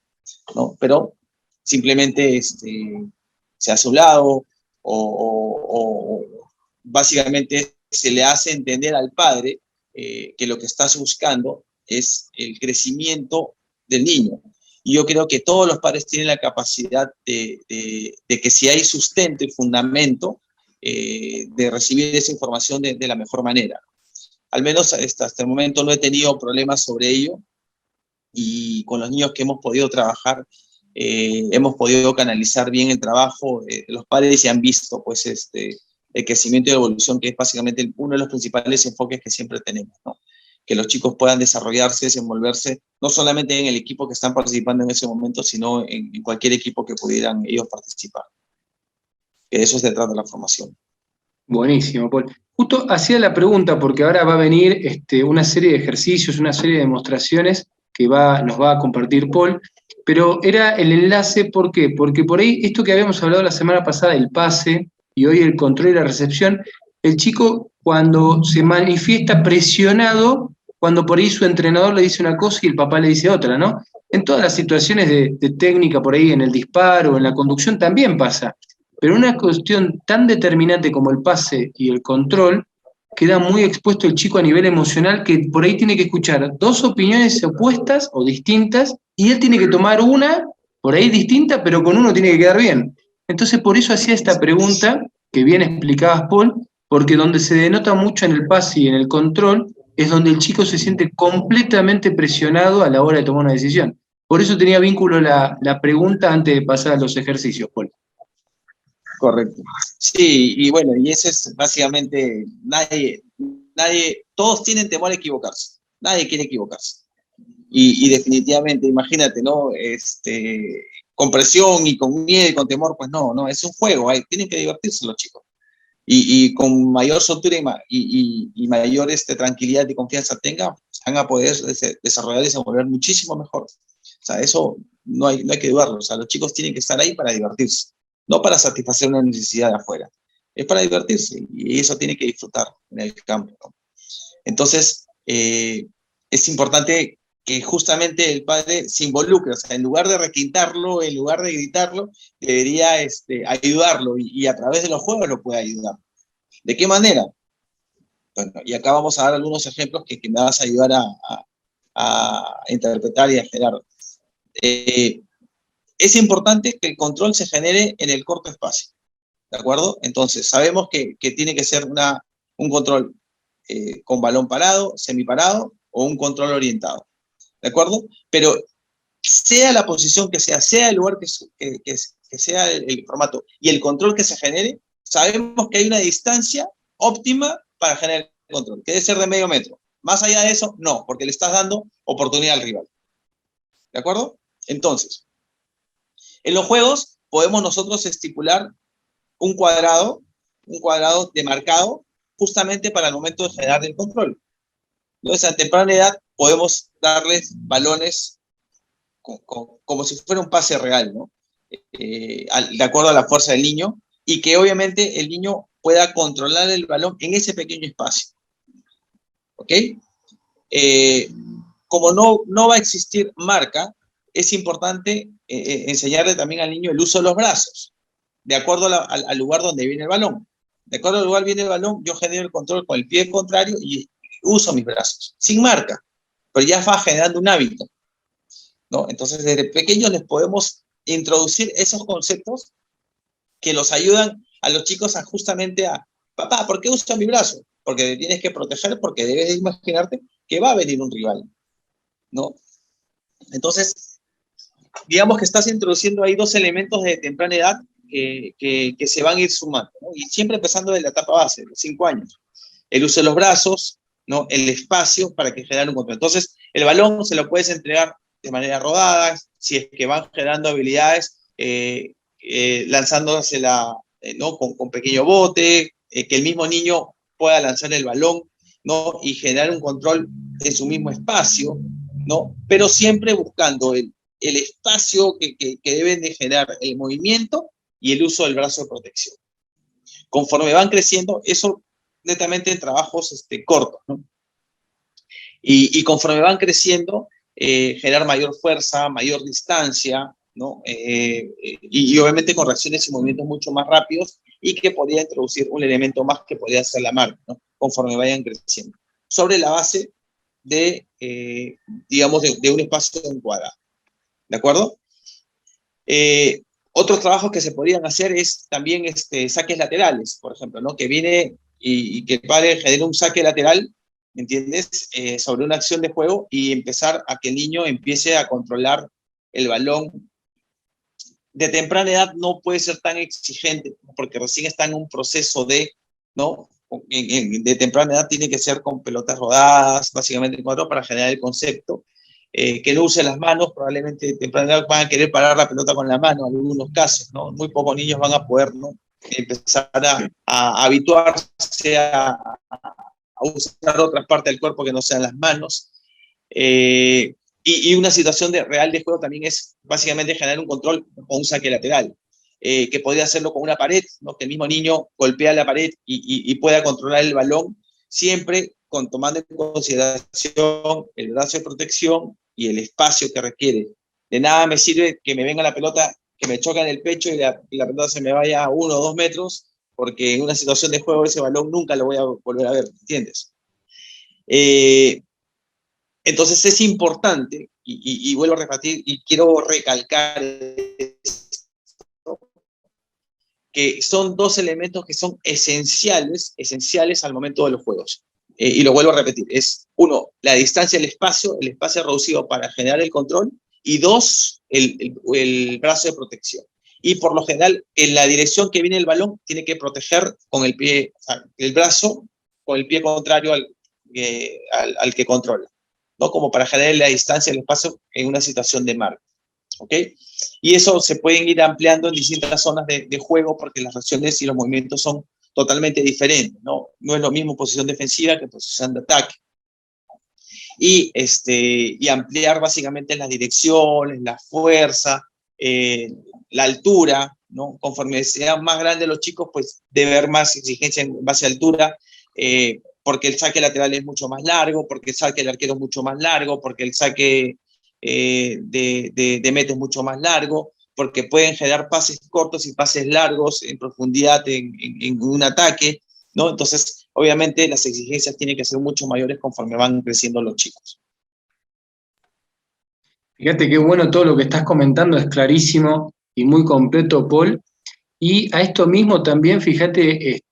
¿no? Pero simplemente se hace a un lado, o básicamente se le hace entender al padre que lo que estás buscando es el crecimiento del niño. Y yo creo que todos los padres tienen la capacidad de que si hay sustento y fundamento, de recibir esa información de la mejor manera. Al menos hasta el momento no he tenido problemas sobre ello, y con los niños que hemos podido trabajar, hemos podido canalizar bien el trabajo. Los padres ya han visto pues, el crecimiento y la evolución, que es básicamente uno de los principales enfoques que siempre tenemos, ¿no? Que los chicos puedan desarrollarse, desenvolverse, no solamente en el equipo que están participando en ese momento, sino en cualquier equipo que pudieran ellos participar. Que de eso se trata la formación. Buenísimo, Paul. Justo hacía la pregunta porque ahora va a venir una serie de ejercicios, una serie de demostraciones que nos va a compartir Paul. pero era el enlace, ¿por qué? Porque por ahí, esto que habíamos hablado la semana pasada, el pase, y hoy el control y la recepción, el chico cuando se manifiesta presionado, cuando por ahí su entrenador le dice una cosa y el papá le dice otra, ¿no? En todas las situaciones de técnica, por ahí en el disparo, en la conducción, también pasa. Pero una cuestión tan determinante como el pase y el control, queda muy expuesto el chico a nivel emocional que por ahí tiene que escuchar dos opiniones opuestas o distintas y él tiene que tomar una, por ahí distinta, pero con uno tiene que quedar bien. Entonces por eso hacía esta pregunta que bien explicabas, Paul, porque donde se denota mucho en el pase y en el control es donde el chico se siente completamente presionado a la hora de tomar una decisión. Por eso tenía vínculo la pregunta antes de pasar a los ejercicios, Paul. Correcto. Sí, y bueno, y ese es básicamente, todos tienen temor a equivocarse, nadie quiere equivocarse. Y definitivamente, imagínate, ¿no? Con presión y con miedo y con temor, pues no, es un juego, tienen que divertirse los chicos. Y con mayor soltura y mayor tranquilidad y confianza tengan, pues, van a poder desarrollar y desenvolver muchísimo mejor. O sea, eso no hay que dudarlo. O sea, los chicos tienen que estar ahí para divertirse, no para satisfacer una necesidad de afuera. Es para divertirse y eso tiene que disfrutar en el campo, ¿no? Entonces, es importante que justamente el padre se involucre, o sea, en lugar de requintarlo, en lugar de gritarlo, debería ayudarlo y a través de los juegos lo puede ayudar. ¿De qué manera? Bueno, y acá vamos a dar algunos ejemplos que me vas a ayudar a interpretar y a generar. Es importante que el control se genere en el corto espacio, ¿de acuerdo? Entonces, sabemos que tiene que ser un control con balón parado, semiparado o un control orientado, ¿de acuerdo? Pero sea la posición que sea el lugar que sea el formato y el control que se genere, sabemos que hay una distancia óptima para generar el control, que debe ser de medio metro. Más allá de eso, no, porque le estás dando oportunidad al rival, ¿de acuerdo? Entonces, en los juegos podemos nosotros estipular un cuadrado demarcado justamente para el momento de generar el control. Entonces, a temprana edad podemos darles balones como si fuera un pase real, ¿no? De acuerdo a la fuerza del niño, y que obviamente el niño pueda controlar el balón en ese pequeño espacio. ¿Ok? Como no va a existir marca, es importante enseñarle también al niño el uso de los brazos, de acuerdo al lugar donde viene el balón. De acuerdo al lugar viene el balón, yo genero el control con el pie contrario y uso mis brazos, sin marca, pero ya va generando un hábito, ¿no? Entonces, desde pequeños les podemos introducir esos conceptos que los ayudan a los chicos justamente papá, ¿por qué uso mi brazo? Porque tienes que proteger, porque debes de imaginarte que va a venir un rival, ¿no? Entonces, digamos que estás introduciendo ahí dos elementos de temprana edad que se van a ir sumando, ¿no? Y siempre empezando de la etapa base, de los 5 años. El uso de los brazos, ¿no? El espacio para que genere un control. Entonces, el balón se lo puedes entregar de manera rodada, si es que van generando habilidades, lanzándosela, ¿no? Con pequeño bote, que el mismo niño pueda lanzar el balón, ¿no? Y generar un control en su mismo espacio, ¿no? Pero siempre buscando el espacio que deben de generar el movimiento y el uso del brazo de protección. Conforme van creciendo, eso netamente en trabajos cortos, ¿no? Y conforme van creciendo, generar mayor fuerza, mayor distancia, ¿no? Y obviamente con reacciones y movimientos mucho más rápidos y que podría introducir un elemento más que podría ser la marca, ¿no? Conforme vayan creciendo. Sobre la base de, digamos, de un espacio encuadrado. ¿De acuerdo? Otros trabajos que se podrían hacer es también saques laterales, por ejemplo, ¿no? Que viene y que el padre genere un saque lateral, ¿me entiendes? Sobre una acción de juego y empezar a que el niño empiece a controlar el balón. De temprana edad no puede ser tan exigente porque recién está en un proceso ¿no? De temprana edad tiene que ser con pelotas rodadas, básicamente en cuatro, para generar el concepto. Que no use las manos, probablemente de temprana edad van a querer parar la pelota con la mano, en algunos casos, ¿no? Muy pocos niños van a poder, ¿no? Empezar a habituarse a usar otras partes del cuerpo que no sean las manos. Y una situación real de juego también es básicamente generar un control o un saque lateral, que podría hacerlo con una pared, ¿no? Que el mismo niño golpea la pared y pueda controlar el balón, siempre tomando en consideración el brazo de protección y el espacio que requiere. De nada me sirve que me venga la pelota, que me choque en el pecho y la pelota se me vaya a 1 o 2 metros, porque en una situación de juego ese balón nunca lo voy a volver a ver, ¿entiendes? Entonces es importante, y vuelvo a repetir, y quiero recalcar esto, que son 2 elementos que son esenciales al momento de los juegos. Y lo vuelvo a repetir, es 1, la distancia, el espacio reducido para generar el control, y 2, el brazo de protección. Y por lo general, en la dirección que viene el balón, tiene que proteger con el pie, o sea, el brazo con el pie contrario al que controla, ¿no? Como para generar la distancia, el espacio en una situación de marca, ¿ok? Y eso se pueden ir ampliando en distintas zonas de juego, porque las reacciones y los movimientos son totalmente diferentes, ¿no? No es lo mismo posición defensiva que posición de ataque. Y ampliar básicamente las direcciones, la fuerza, la altura, ¿no? Conforme sean más grandes los chicos, pues debe haber más exigencia en base a altura, porque el saque lateral es mucho más largo, porque el saque del arquero es mucho más largo, porque el saque de meta es mucho más largo, porque pueden generar pases cortos y pases largos en profundidad en un ataque, ¿no? Entonces, obviamente, las exigencias tienen que ser mucho mayores conforme van creciendo los chicos. Fíjate qué bueno todo lo que estás comentando, es clarísimo y muy completo, Paul. Y a esto mismo también, fíjate,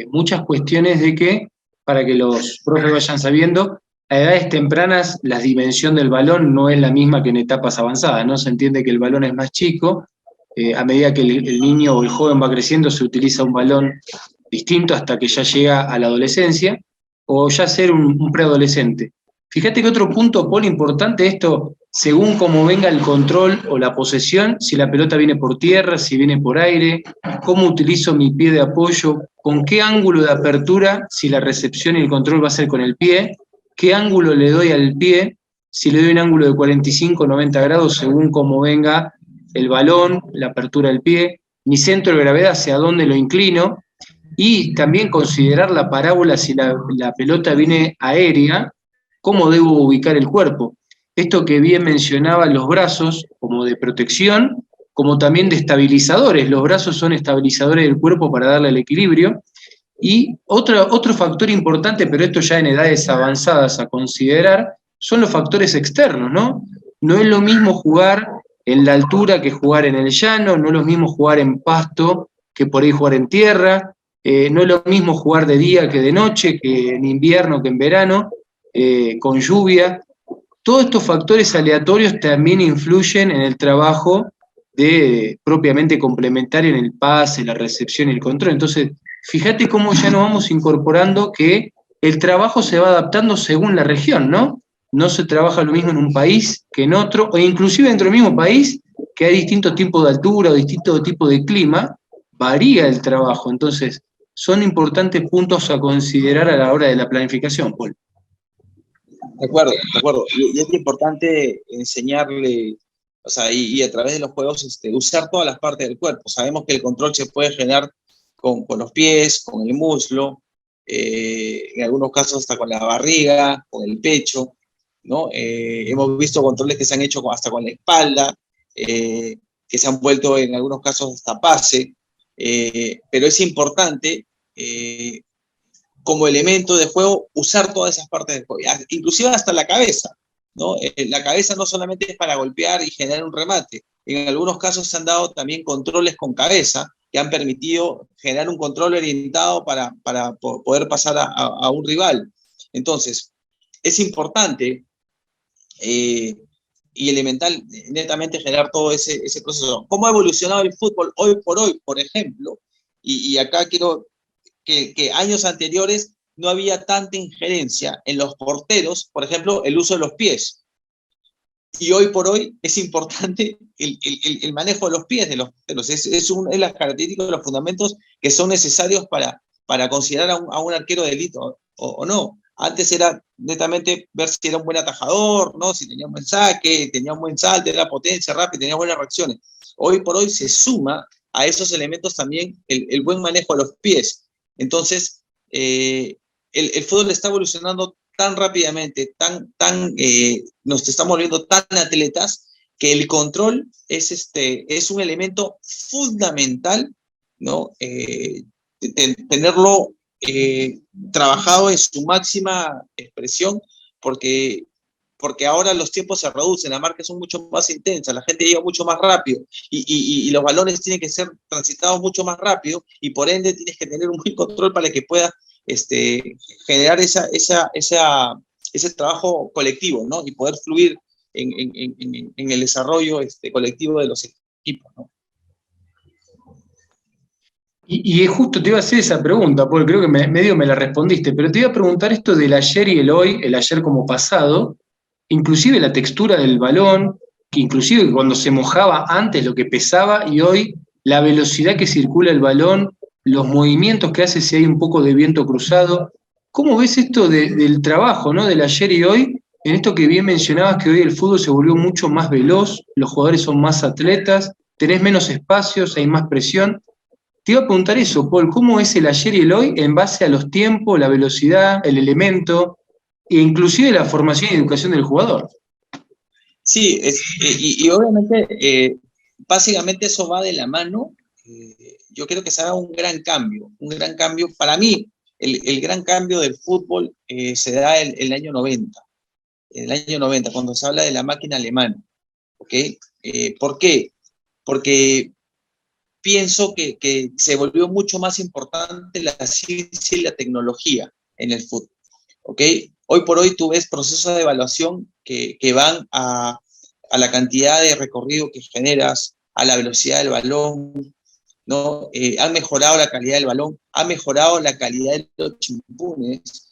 muchas cuestiones de que, para que los profes vayan sabiendo, a edades tempranas la dimensión del balón no es la misma que en etapas avanzadas, ¿no? Se entiende que el balón es más chico, a medida que el niño o el joven va creciendo se utiliza un balón distinto hasta que ya llega a la adolescencia, o ya ser un preadolescente. Fíjate que otro punto, Paul, importante, esto, según cómo venga el control o la posesión, si la pelota viene por tierra, si viene por aire, cómo utilizo mi pie de apoyo, con qué ángulo de apertura, si la recepción y el control va a ser con el pie, qué ángulo le doy al pie, si le doy un ángulo de 45 o 90 grados, según cómo venga el balón, la apertura del pie, mi centro de gravedad, hacia dónde lo inclino, y también considerar la parábola si la pelota viene aérea, cómo debo ubicar el cuerpo. Esto que bien mencionaba, los brazos como de protección, como también de estabilizadores. Los brazos son estabilizadores del cuerpo para darle el equilibrio. Y otro factor importante, pero esto ya en edades avanzadas a considerar, son los factores externos, ¿no? No es lo mismo jugar en la altura que jugar en el llano, no es lo mismo jugar en pasto que por ahí jugar en tierra, no es lo mismo jugar de día que de noche, que en invierno que en verano, con lluvia. Todos estos factores aleatorios también influyen en el trabajo propiamente complementario en el pase, la recepción y el control. Entonces, fíjate cómo ya nos vamos incorporando que el trabajo se va adaptando según la región, ¿no? No se trabaja lo mismo en un país que en otro, o inclusive dentro del mismo país, que hay distintos tipos de altura o distintos tipos de clima, varía el trabajo. Entonces, son importantes puntos a considerar a la hora de la planificación, Paul. De acuerdo, de acuerdo. Y es importante enseñarle, o sea, y a través de los juegos usar todas las partes del cuerpo. Sabemos que el control se puede generar con los pies, con el muslo, en algunos casos hasta con la barriga, con el pecho, ¿no? Hemos visto controles que se han hecho hasta con la espalda, que se han vuelto en algunos casos hasta pase, pero es importante como elemento de juego usar todas esas partes del juego, inclusive hasta la cabeza, ¿no? La cabeza no solamente es para golpear y generar un remate, en algunos casos se han dado también controles con cabeza que han permitido generar un control orientado para poder pasar a un rival. Entonces, es importante y elemental netamente generar todo ese proceso. ¿Cómo ha evolucionado el fútbol hoy por hoy, por ejemplo? Y acá quiero que años anteriores no había tanta injerencia en los porteros, por ejemplo, el uso de los pies. Y hoy por hoy es importante el manejo de los pies de los porteros. Es las características, los fundamentos que son necesarios para considerar a un arquero de élite o no. Antes era netamente ver si era un buen atajador, ¿no? Si tenía un buen saque, tenía un buen salto, era potencia, rápido, tenía buenas reacciones. Hoy por hoy se suma a esos elementos también el buen manejo de los pies. Entonces, el fútbol está evolucionando tan rápidamente, nos estamos volviendo tan atletas, que el control es un elemento fundamental, ¿no? Tenerlo trabajado en su máxima expresión, porque ahora los tiempos se reducen, las marcas son mucho más intensas, la gente llega mucho más rápido y los balones tienen que ser transitados mucho más rápido y por ende tienes que tener un buen control para que pueda generar ese trabajo colectivo, ¿no? Y poder fluir en el desarrollo colectivo de los equipos, ¿no? Y justo te iba a hacer esa pregunta, porque creo que medio me la respondiste, pero te iba a preguntar esto del ayer y el hoy, el ayer como pasado, inclusive la textura del balón, que inclusive cuando se mojaba antes lo que pesaba y hoy la velocidad que circula el balón, los movimientos que hace si hay un poco de viento cruzado. ¿Cómo ves esto del trabajo, ¿no? Del ayer y hoy? En esto que bien mencionabas que hoy el fútbol se volvió mucho más veloz, los jugadores son más atletas, tenés menos espacios, hay más presión. Te iba a preguntar eso, Paul, ¿cómo es el ayer y el hoy en base a los tiempos, la velocidad, el elemento, e inclusive la formación y educación del jugador? Sí, y obviamente, básicamente eso va de la mano. Yo creo que se da un gran cambio. Para mí, el gran cambio del fútbol se da el año 90. El año 90, cuando se habla de la máquina alemana. ¿Ok? ¿Por qué? Porque pienso que se volvió mucho más importante la ciencia y la tecnología en el fútbol. ¿Ok? Hoy por hoy tú ves procesos de evaluación que van a la cantidad de recorrido que generas, a la velocidad del balón, ¿no? Han mejorado la calidad del balón, ha mejorado la calidad de los chimpunes.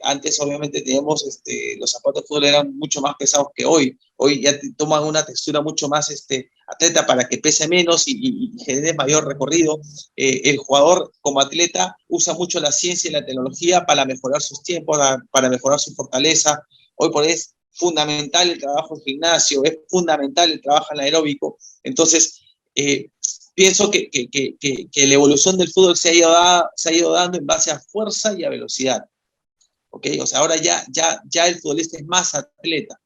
Antes obviamente teníamos, los zapatos de fútbol eran mucho más pesados que hoy. Hoy ya toman una textura mucho más atleta para que pese menos y genere mayor recorrido. El jugador como atleta usa mucho la ciencia y la tecnología para mejorar sus tiempos, para mejorar su fortaleza. Hoy por hoy es fundamental el trabajo en gimnasio, es fundamental el trabajo en aeróbico. Entonces, pienso que la evolución del fútbol se ha ido dando en base a fuerza y a velocidad. ¿Okay? O sea, ahora ya el futbolista es más atleta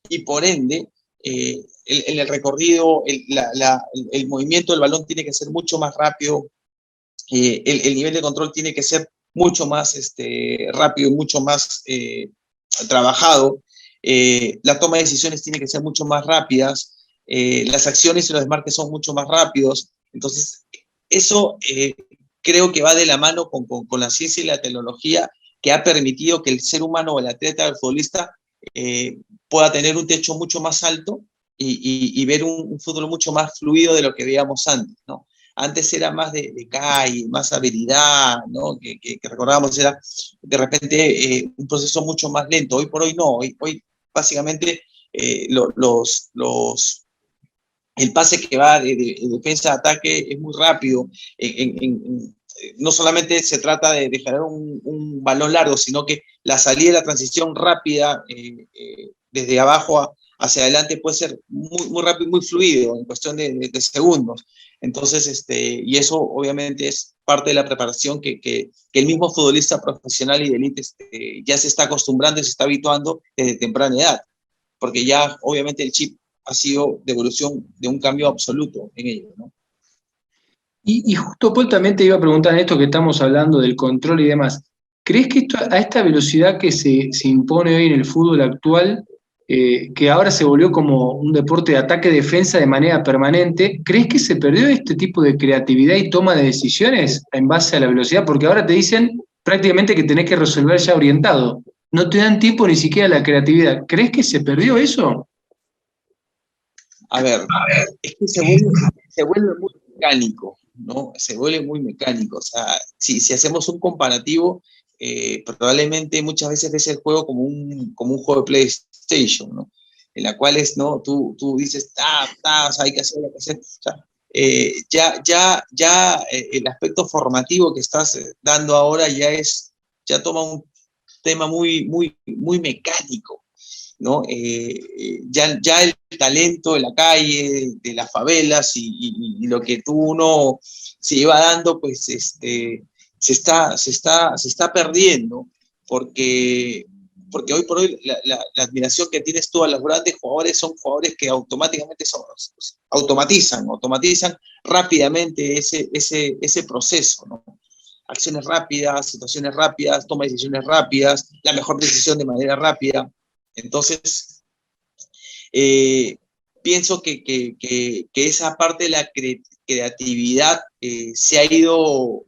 y por ende en el recorrido, el movimiento del balón tiene que ser mucho más rápido, el nivel de control tiene que ser mucho más rápido y mucho más trabajado, la toma de decisiones tiene que ser mucho más rápidas, las acciones y los desmarques son mucho más rápidos. Entonces, eso creo que va de la mano con la ciencia y la tecnología, que ha permitido que el ser humano, el atleta, el futbolista, pueda tener un techo mucho más alto y ver un fútbol mucho más fluido de lo que veíamos antes, ¿no? Antes era más de calle, más habilidad, ¿no? Que recordábamos, era de repente un proceso mucho más lento. Hoy por hoy no, hoy básicamente el pase que va de defensa a ataque es muy rápido. No solamente se trata de generar un balón largo, sino que la salida y la transición rápida desde abajo hacia adelante puede ser muy, muy rápido y muy fluido en cuestión de segundos. Entonces, y eso obviamente es parte de la preparación que el mismo futbolista profesional y de élite ya se está acostumbrando y se está habituando desde temprana edad, porque ya obviamente el chip ha sido de evolución de un cambio absoluto en ello, ¿no? Y justo Paul también te iba a preguntar en esto que estamos hablando del control y demás. ¿Crees que a esta velocidad que se impone hoy en el fútbol actual, que ahora se volvió como un deporte de ataque-defensa de manera permanente, ¿crees que se perdió este tipo de creatividad y toma de decisiones en base a la velocidad? Porque ahora te dicen prácticamente que tenés que resolver ya orientado. No te dan tiempo ni siquiera a la creatividad. ¿Crees que se perdió eso? A ver, es que se vuelve muy mecánico, ¿no? Se vuelve muy mecánico. O sea, si hacemos un comparativo, probablemente muchas veces ves el juego como un juego de PlayStation, ¿no? En la cual ¿no? Tú dices, o sea, hay que hacer, hay que hacer. O sea, el aspecto formativo que estás dando ahora ya toma tema muy mecánico, ¿no? Ya el talento de la calle, de las favelas y lo que uno se iba dando, pues se está perdiendo, porque hoy por hoy la admiración que tienes tú a los grandes jugadores son jugadores que automáticamente automatizan rápidamente ese proceso, ¿no? Acciones rápidas, situaciones rápidas, toma de decisiones rápidas, la mejor decisión de manera rápida. Entonces, pienso que esa parte de la creatividad se ha ido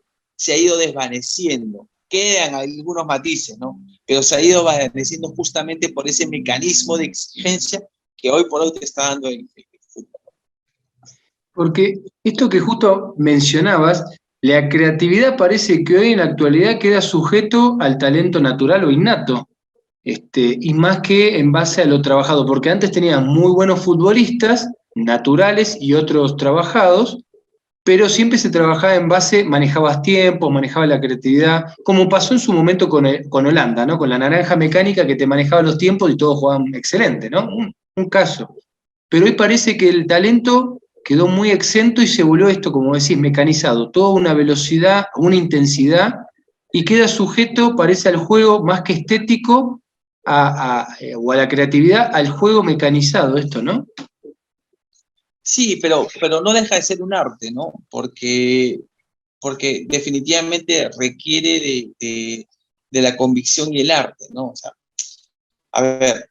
desvaneciendo. Quedan algunos matices, ¿no? Pero se ha ido desvaneciendo justamente por ese mecanismo de exigencia que hoy por hoy te está dando el fútbol. Porque esto que justo mencionabas, la creatividad parece que hoy en la actualidad queda sujeto al talento natural o innato, y más que en base a lo trabajado, porque antes tenían muy buenos futbolistas naturales y otros trabajados, pero siempre se trabajaba en base, manejabas tiempo, manejabas la creatividad, como pasó en su momento con Holanda, ¿no? Con la naranja mecánica que te manejaba los tiempos y todos jugaban excelente, ¿no? Un caso. Pero hoy parece que el talento quedó muy exento y se volvió esto, como decís, mecanizado, toda una velocidad, una intensidad, y queda sujeto, parece al juego más que estético, o a la creatividad, al juego mecanizado, esto, ¿no? Sí, pero no deja de ser un arte, ¿no? Porque definitivamente requiere de la convicción y el arte, ¿no? O sea, a ver,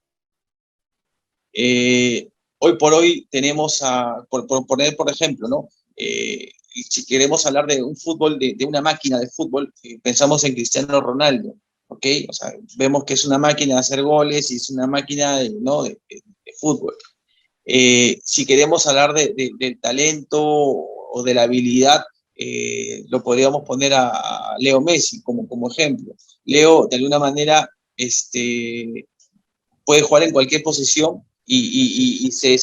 hoy por hoy tenemos por poner, por ejemplo, ¿no? Si queremos hablar de un fútbol, de una máquina de fútbol, pensamos en Cristiano Ronaldo, ¿ok? O sea, vemos que es una máquina de hacer goles y es una máquina, ¿no? de fútbol. Si queremos hablar del talento o de la habilidad, lo podríamos poner a Leo Messi como ejemplo. Leo, de alguna manera, puede jugar en cualquier posición y se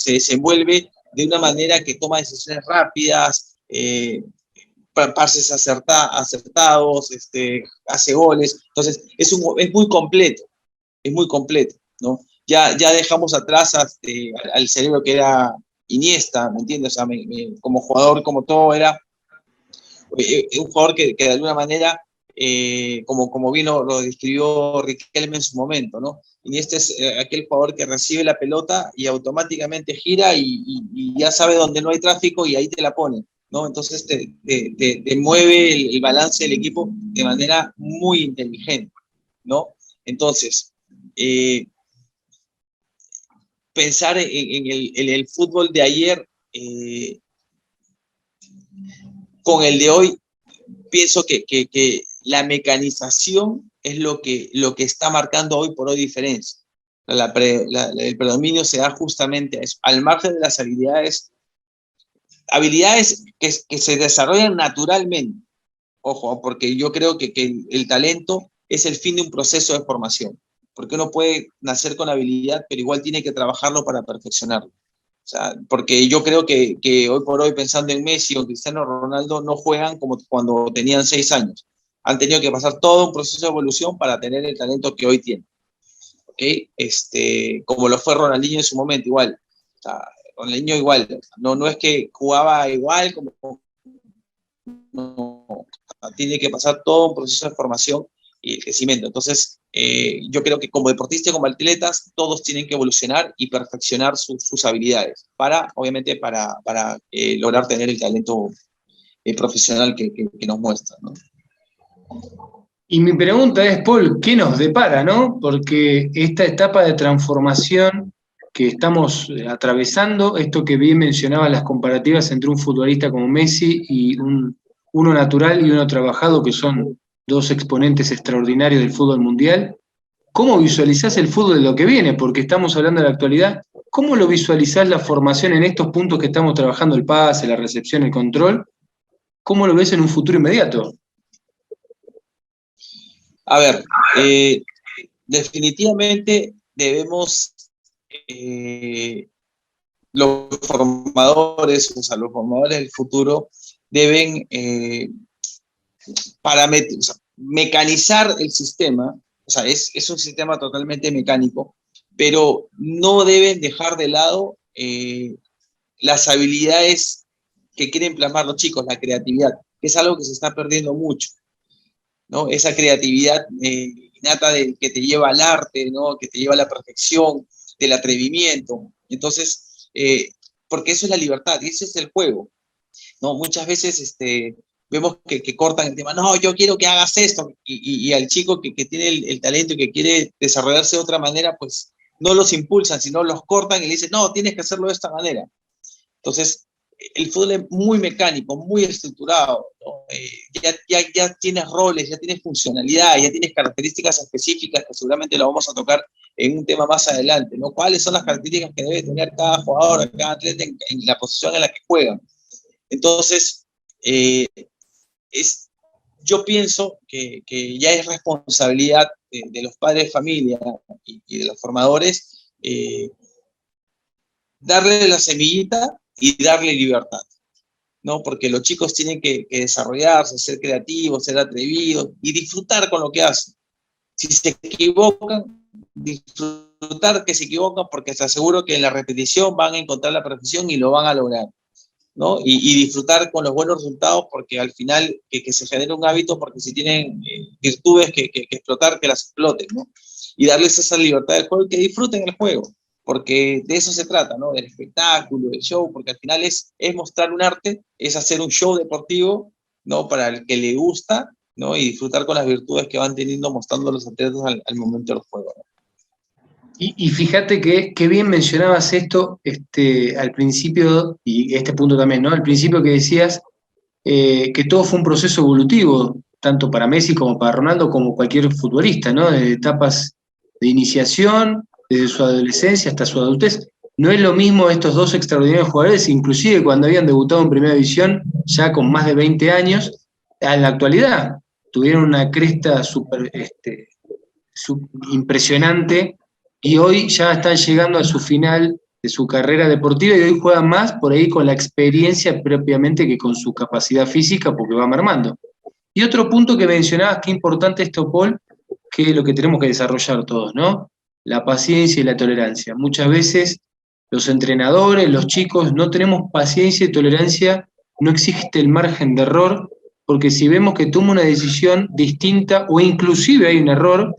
desenvuelve de una manera que toma decisiones rápidas, pases acertados, hace goles. Entonces, es muy completo, ¿no? Ya dejamos atrás al cerebro que era Iniesta, ¿me entiendes? O sea, como jugador, como todo, era un jugador que de alguna manera, como bien lo describió Riquelme en su momento, ¿no? Iniesta es aquel jugador que recibe la pelota y automáticamente gira y ya sabe dónde no hay tráfico y ahí te la pone, ¿no? Entonces te mueve el balance del equipo de manera muy inteligente, ¿no? Entonces, pensar en el fútbol de ayer con el de hoy, pienso que la mecanización es lo que está marcando hoy por hoy diferencia. El predominio se da justamente a eso, al margen de las habilidades que se desarrollan naturalmente. Ojo, porque yo creo que el talento es el fin de un proceso de formación, porque uno puede nacer con habilidad, pero igual tiene que trabajarlo para perfeccionarlo. O sea, porque yo creo que hoy por hoy, pensando en Messi o Cristiano Ronaldo, no juegan como cuando tenían 6 años. Han tenido que pasar todo un proceso de evolución para tener el talento que hoy tienen. ¿Okay? Como lo fue Ronaldinho en su momento, igual. O sea, Ronaldinho igual. No es que jugaba igual, no, tiene que pasar todo un proceso de formación y el crecimiento. Entonces, yo creo que como deportistas, como atletas, todos tienen que evolucionar y perfeccionar sus habilidades obviamente, para lograr tener el talento profesional que nos muestra, ¿no? Y mi pregunta es, Paul, ¿qué nos depara, no? Porque esta etapa de transformación que estamos atravesando, esto que bien mencionaba, las comparativas entre un futbolista como Messi y uno natural y uno trabajado, que son dos exponentes extraordinarios del fútbol mundial, ¿cómo visualizás el fútbol de lo que viene? Porque estamos hablando de la actualidad. ¿Cómo lo visualizás la formación en estos puntos que estamos trabajando, el pase, la recepción, el control? ¿Cómo lo ves en un futuro inmediato? A ver, definitivamente debemos, los formadores, o sea, los formadores del futuro deben mecanizar el sistema, o sea, es un sistema totalmente mecánico, pero no deben dejar de lado las habilidades que quieren plasmar los chicos, la creatividad, que es algo que se está perdiendo mucho, ¿no? Esa creatividad innata que te lleva al arte, ¿no? Que te lleva a la perfección, del atrevimiento. Entonces, porque eso es la libertad y ese es el juego, ¿no? Muchas veces vemos que cortan el tema, no, yo quiero que hagas esto, y al chico que tiene el talento y que quiere desarrollarse de otra manera, pues no los impulsan, sino los cortan y le dicen, no, tienes que hacerlo de esta manera. Entonces, el fútbol es muy mecánico, muy estructurado, ¿no? Ya tienes roles, ya tienes funcionalidad, ya tienes características específicas que seguramente lo vamos a tocar en un tema más adelante, ¿no? ¿Cuáles son las características que debe tener cada jugador, cada atleta en la posición en la que juega? Entonces, yo pienso que ya es responsabilidad de los padres de familia y de los formadores darle la semillita y darle libertad, ¿no? Porque los chicos tienen que desarrollarse, ser creativos, ser atrevidos y disfrutar con lo que hacen. Si se equivocan, disfrutar que se equivocan, porque te aseguro que en la repetición van a encontrar la perfección y lo van a lograr, ¿no? Y disfrutar con los buenos resultados, porque al final que se genere un hábito, porque si tienen virtudes que explotar, que las exploten, ¿no? Y darles esa libertad del juego y que disfruten el juego, porque de eso se trata, ¿no? Del espectáculo, del show, porque al final es mostrar un arte, es hacer un show deportivo, ¿no? Para el que le gusta, ¿no? Y disfrutar con las virtudes que van teniendo, mostrando los atletas al momento del juego, ¿no? Y fíjate que bien mencionabas esto al principio, y este punto también, ¿no? Al principio que decías que todo fue un proceso evolutivo, tanto para Messi como para Ronaldo, como cualquier futbolista, ¿no? De etapas de iniciación, desde su adolescencia hasta su adultez. No es lo mismo estos dos extraordinarios jugadores, inclusive cuando habían debutado en Primera División, ya con más de 20 años, en la actualidad. Tuvieron una cresta súper impresionante, y hoy ya están llegando a su final de su carrera deportiva y hoy juegan más por ahí con la experiencia propiamente que con su capacidad física, porque va mermando. Y otro punto que mencionabas, que importante esto, Paul, que es lo que tenemos que desarrollar todos, ¿no? La paciencia y la tolerancia. Muchas veces los entrenadores, los chicos, no tenemos paciencia y tolerancia, no existe el margen de error, porque si vemos que toma una decisión distinta o inclusive hay un error,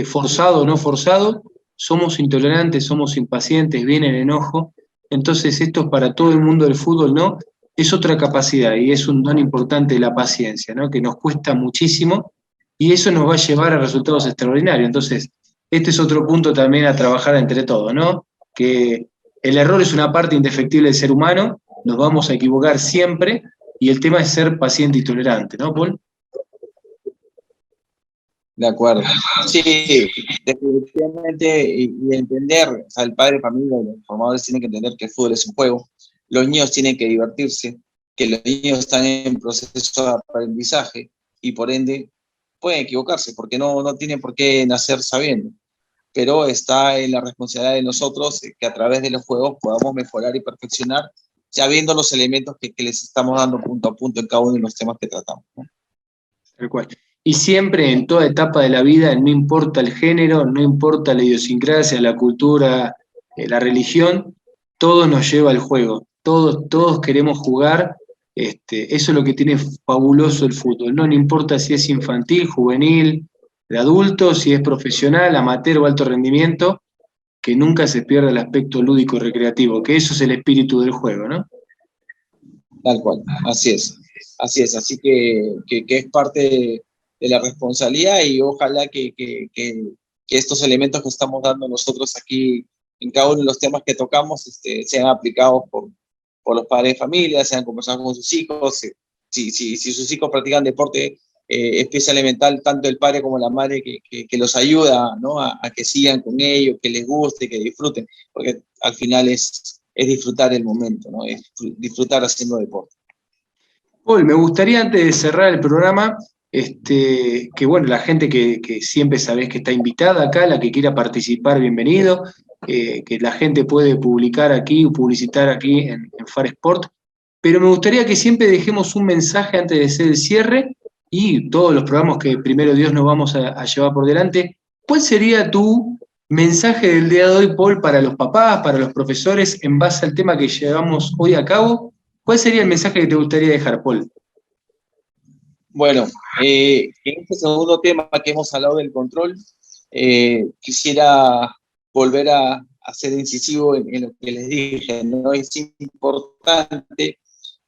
forzado o no forzado, somos intolerantes, somos impacientes, viene el enojo. Entonces esto para todo el mundo del fútbol, ¿no? Es otra capacidad y es un don importante la paciencia, ¿no? Que nos cuesta muchísimo y eso nos va a llevar a resultados extraordinarios. Entonces, este es otro punto también a trabajar entre todos, ¿no? Que el error es una parte indefectible del ser humano, nos vamos a equivocar siempre y el tema es ser paciente y tolerante, ¿no, Paul? De acuerdo. Sí, definitivamente, y entender, o sea, el padre de familia y los formadores tienen que entender que el fútbol es un juego, los niños tienen que divertirse, que los niños están en proceso de aprendizaje y por ende pueden equivocarse, porque no tienen por qué nacer sabiendo, pero está en la responsabilidad de nosotros que a través de los juegos podamos mejorar y perfeccionar, ya viendo los elementos que les estamos dando punto a punto en cada uno de los temas que tratamos, ¿no? Tal cual. Y siempre en toda etapa de la vida, no importa el género, no importa la idiosincrasia, la cultura, la religión, todo nos lleva al juego. Todos queremos jugar. Eso es lo que tiene fabuloso el fútbol, ¿no? No importa si es infantil, juvenil, de adulto, si es profesional, amateur o alto rendimiento, que nunca se pierda el aspecto lúdico y recreativo, que eso es el espíritu del juego, ¿no? Tal cual, así es. Así que es parte de la responsabilidad y ojalá que estos elementos que estamos dando nosotros aquí en cada uno de los temas que tocamos sean aplicados por los padres de familia, sean conversados con sus hijos. Si sus hijos practican deporte, es elemental tanto el padre como la madre que los ayuda, ¿no? a que sigan con ellos, que les guste, que disfruten, porque al final es disfrutar el momento, ¿no? Es disfrutar haciendo deporte. Paul, me gustaría antes de cerrar el programa, que bueno, la gente que siempre sabés que está invitada acá, la que quiera participar, bienvenido, que la gente puede publicar aquí o publicitar aquí en Far Sport, pero me gustaría que siempre dejemos un mensaje antes de hacer el cierre y todos los programas que primero Dios nos vamos a llevar por delante, ¿cuál sería tu mensaje del día de hoy, Paul, para los papás, para los profesores, en base al tema que llevamos hoy a cabo? ¿Cuál sería el mensaje que te gustaría dejar, Paul? Bueno, en este segundo tema que hemos hablado del control, quisiera volver a ser incisivo en lo que les dije, ¿no? Es importante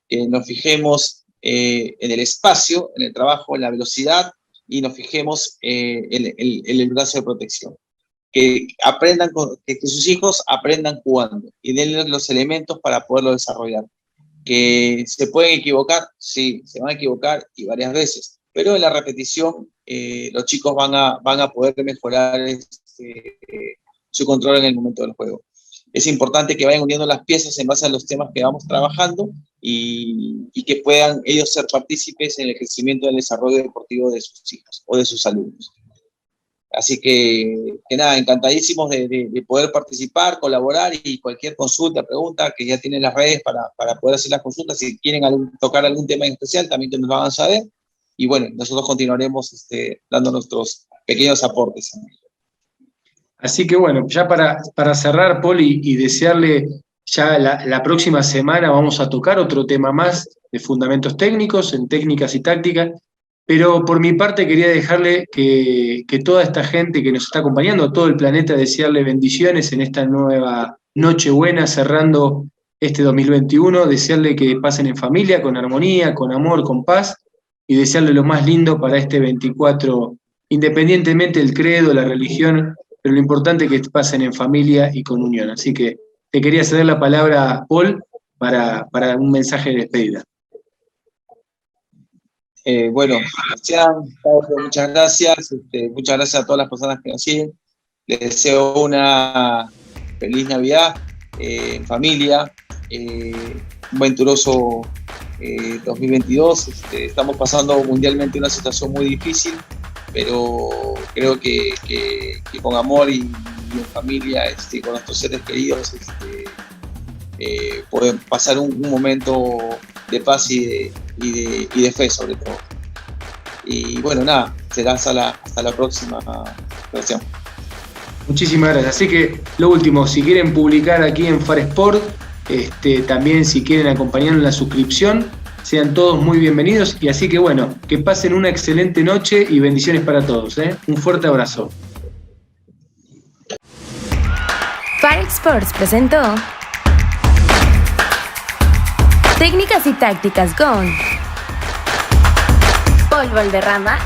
que nos fijemos en el espacio, en el trabajo, en la velocidad, y nos fijemos en el brazo de protección. Que aprendan, que sus hijos aprendan jugando y denles los elementos para poderlo desarrollar. Que se pueden equivocar, sí, se van a equivocar y varias veces, pero en la repetición los chicos van a poder mejorar su control en el momento del juego. Es importante que vayan uniendo las piezas en base a los temas que vamos trabajando y que puedan ellos ser partícipes en el crecimiento del desarrollo deportivo de sus hijos o de sus alumnos. Así que nada, encantadísimos de poder participar, colaborar, y cualquier consulta, pregunta, que ya tienen las redes para poder hacer las consultas. Si quieren tocar algún tema en especial, también que nos lo hagan saber. Y bueno, nosotros continuaremos dando nuestros pequeños aportes. Así que bueno, ya para cerrar, Paul, y desearle, ya la próxima semana vamos a tocar otro tema más de fundamentos técnicos, en técnicas y tácticas. Pero por mi parte quería dejarle que toda esta gente que nos está acompañando, todo el planeta, desearle bendiciones en esta nueva Nochebuena, cerrando este 2021, desearle que pasen en familia, con armonía, con amor, con paz, y desearle lo más lindo para este 24, independientemente del credo, la religión, pero lo importante es que pasen en familia y con unión. Así que te quería ceder la palabra, Paul, para un mensaje de despedida. Bueno, muchas gracias. Muchas gracias a todas las personas que nos siguen. Les deseo una feliz Navidad en familia, un venturoso 2022. Estamos pasando mundialmente una situación muy difícil, pero creo que con amor y en familia, con nuestros seres queridos, pueden pasar un momento de paz y de fe, sobre todo. Y bueno, nada, será hasta la próxima versión. Muchísimas gracias. Así que lo último, si quieren publicar aquí en Far Sport, también si quieren acompañarnos en la suscripción, sean todos muy bienvenidos. Y así que bueno, que pasen una excelente noche y bendiciones para todos. Un fuerte abrazo. Far Sports presentó Técnicas y tácticas con Paul Valderrama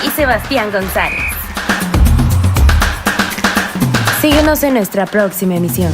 y Sebastián González. Síguenos en nuestra próxima emisión.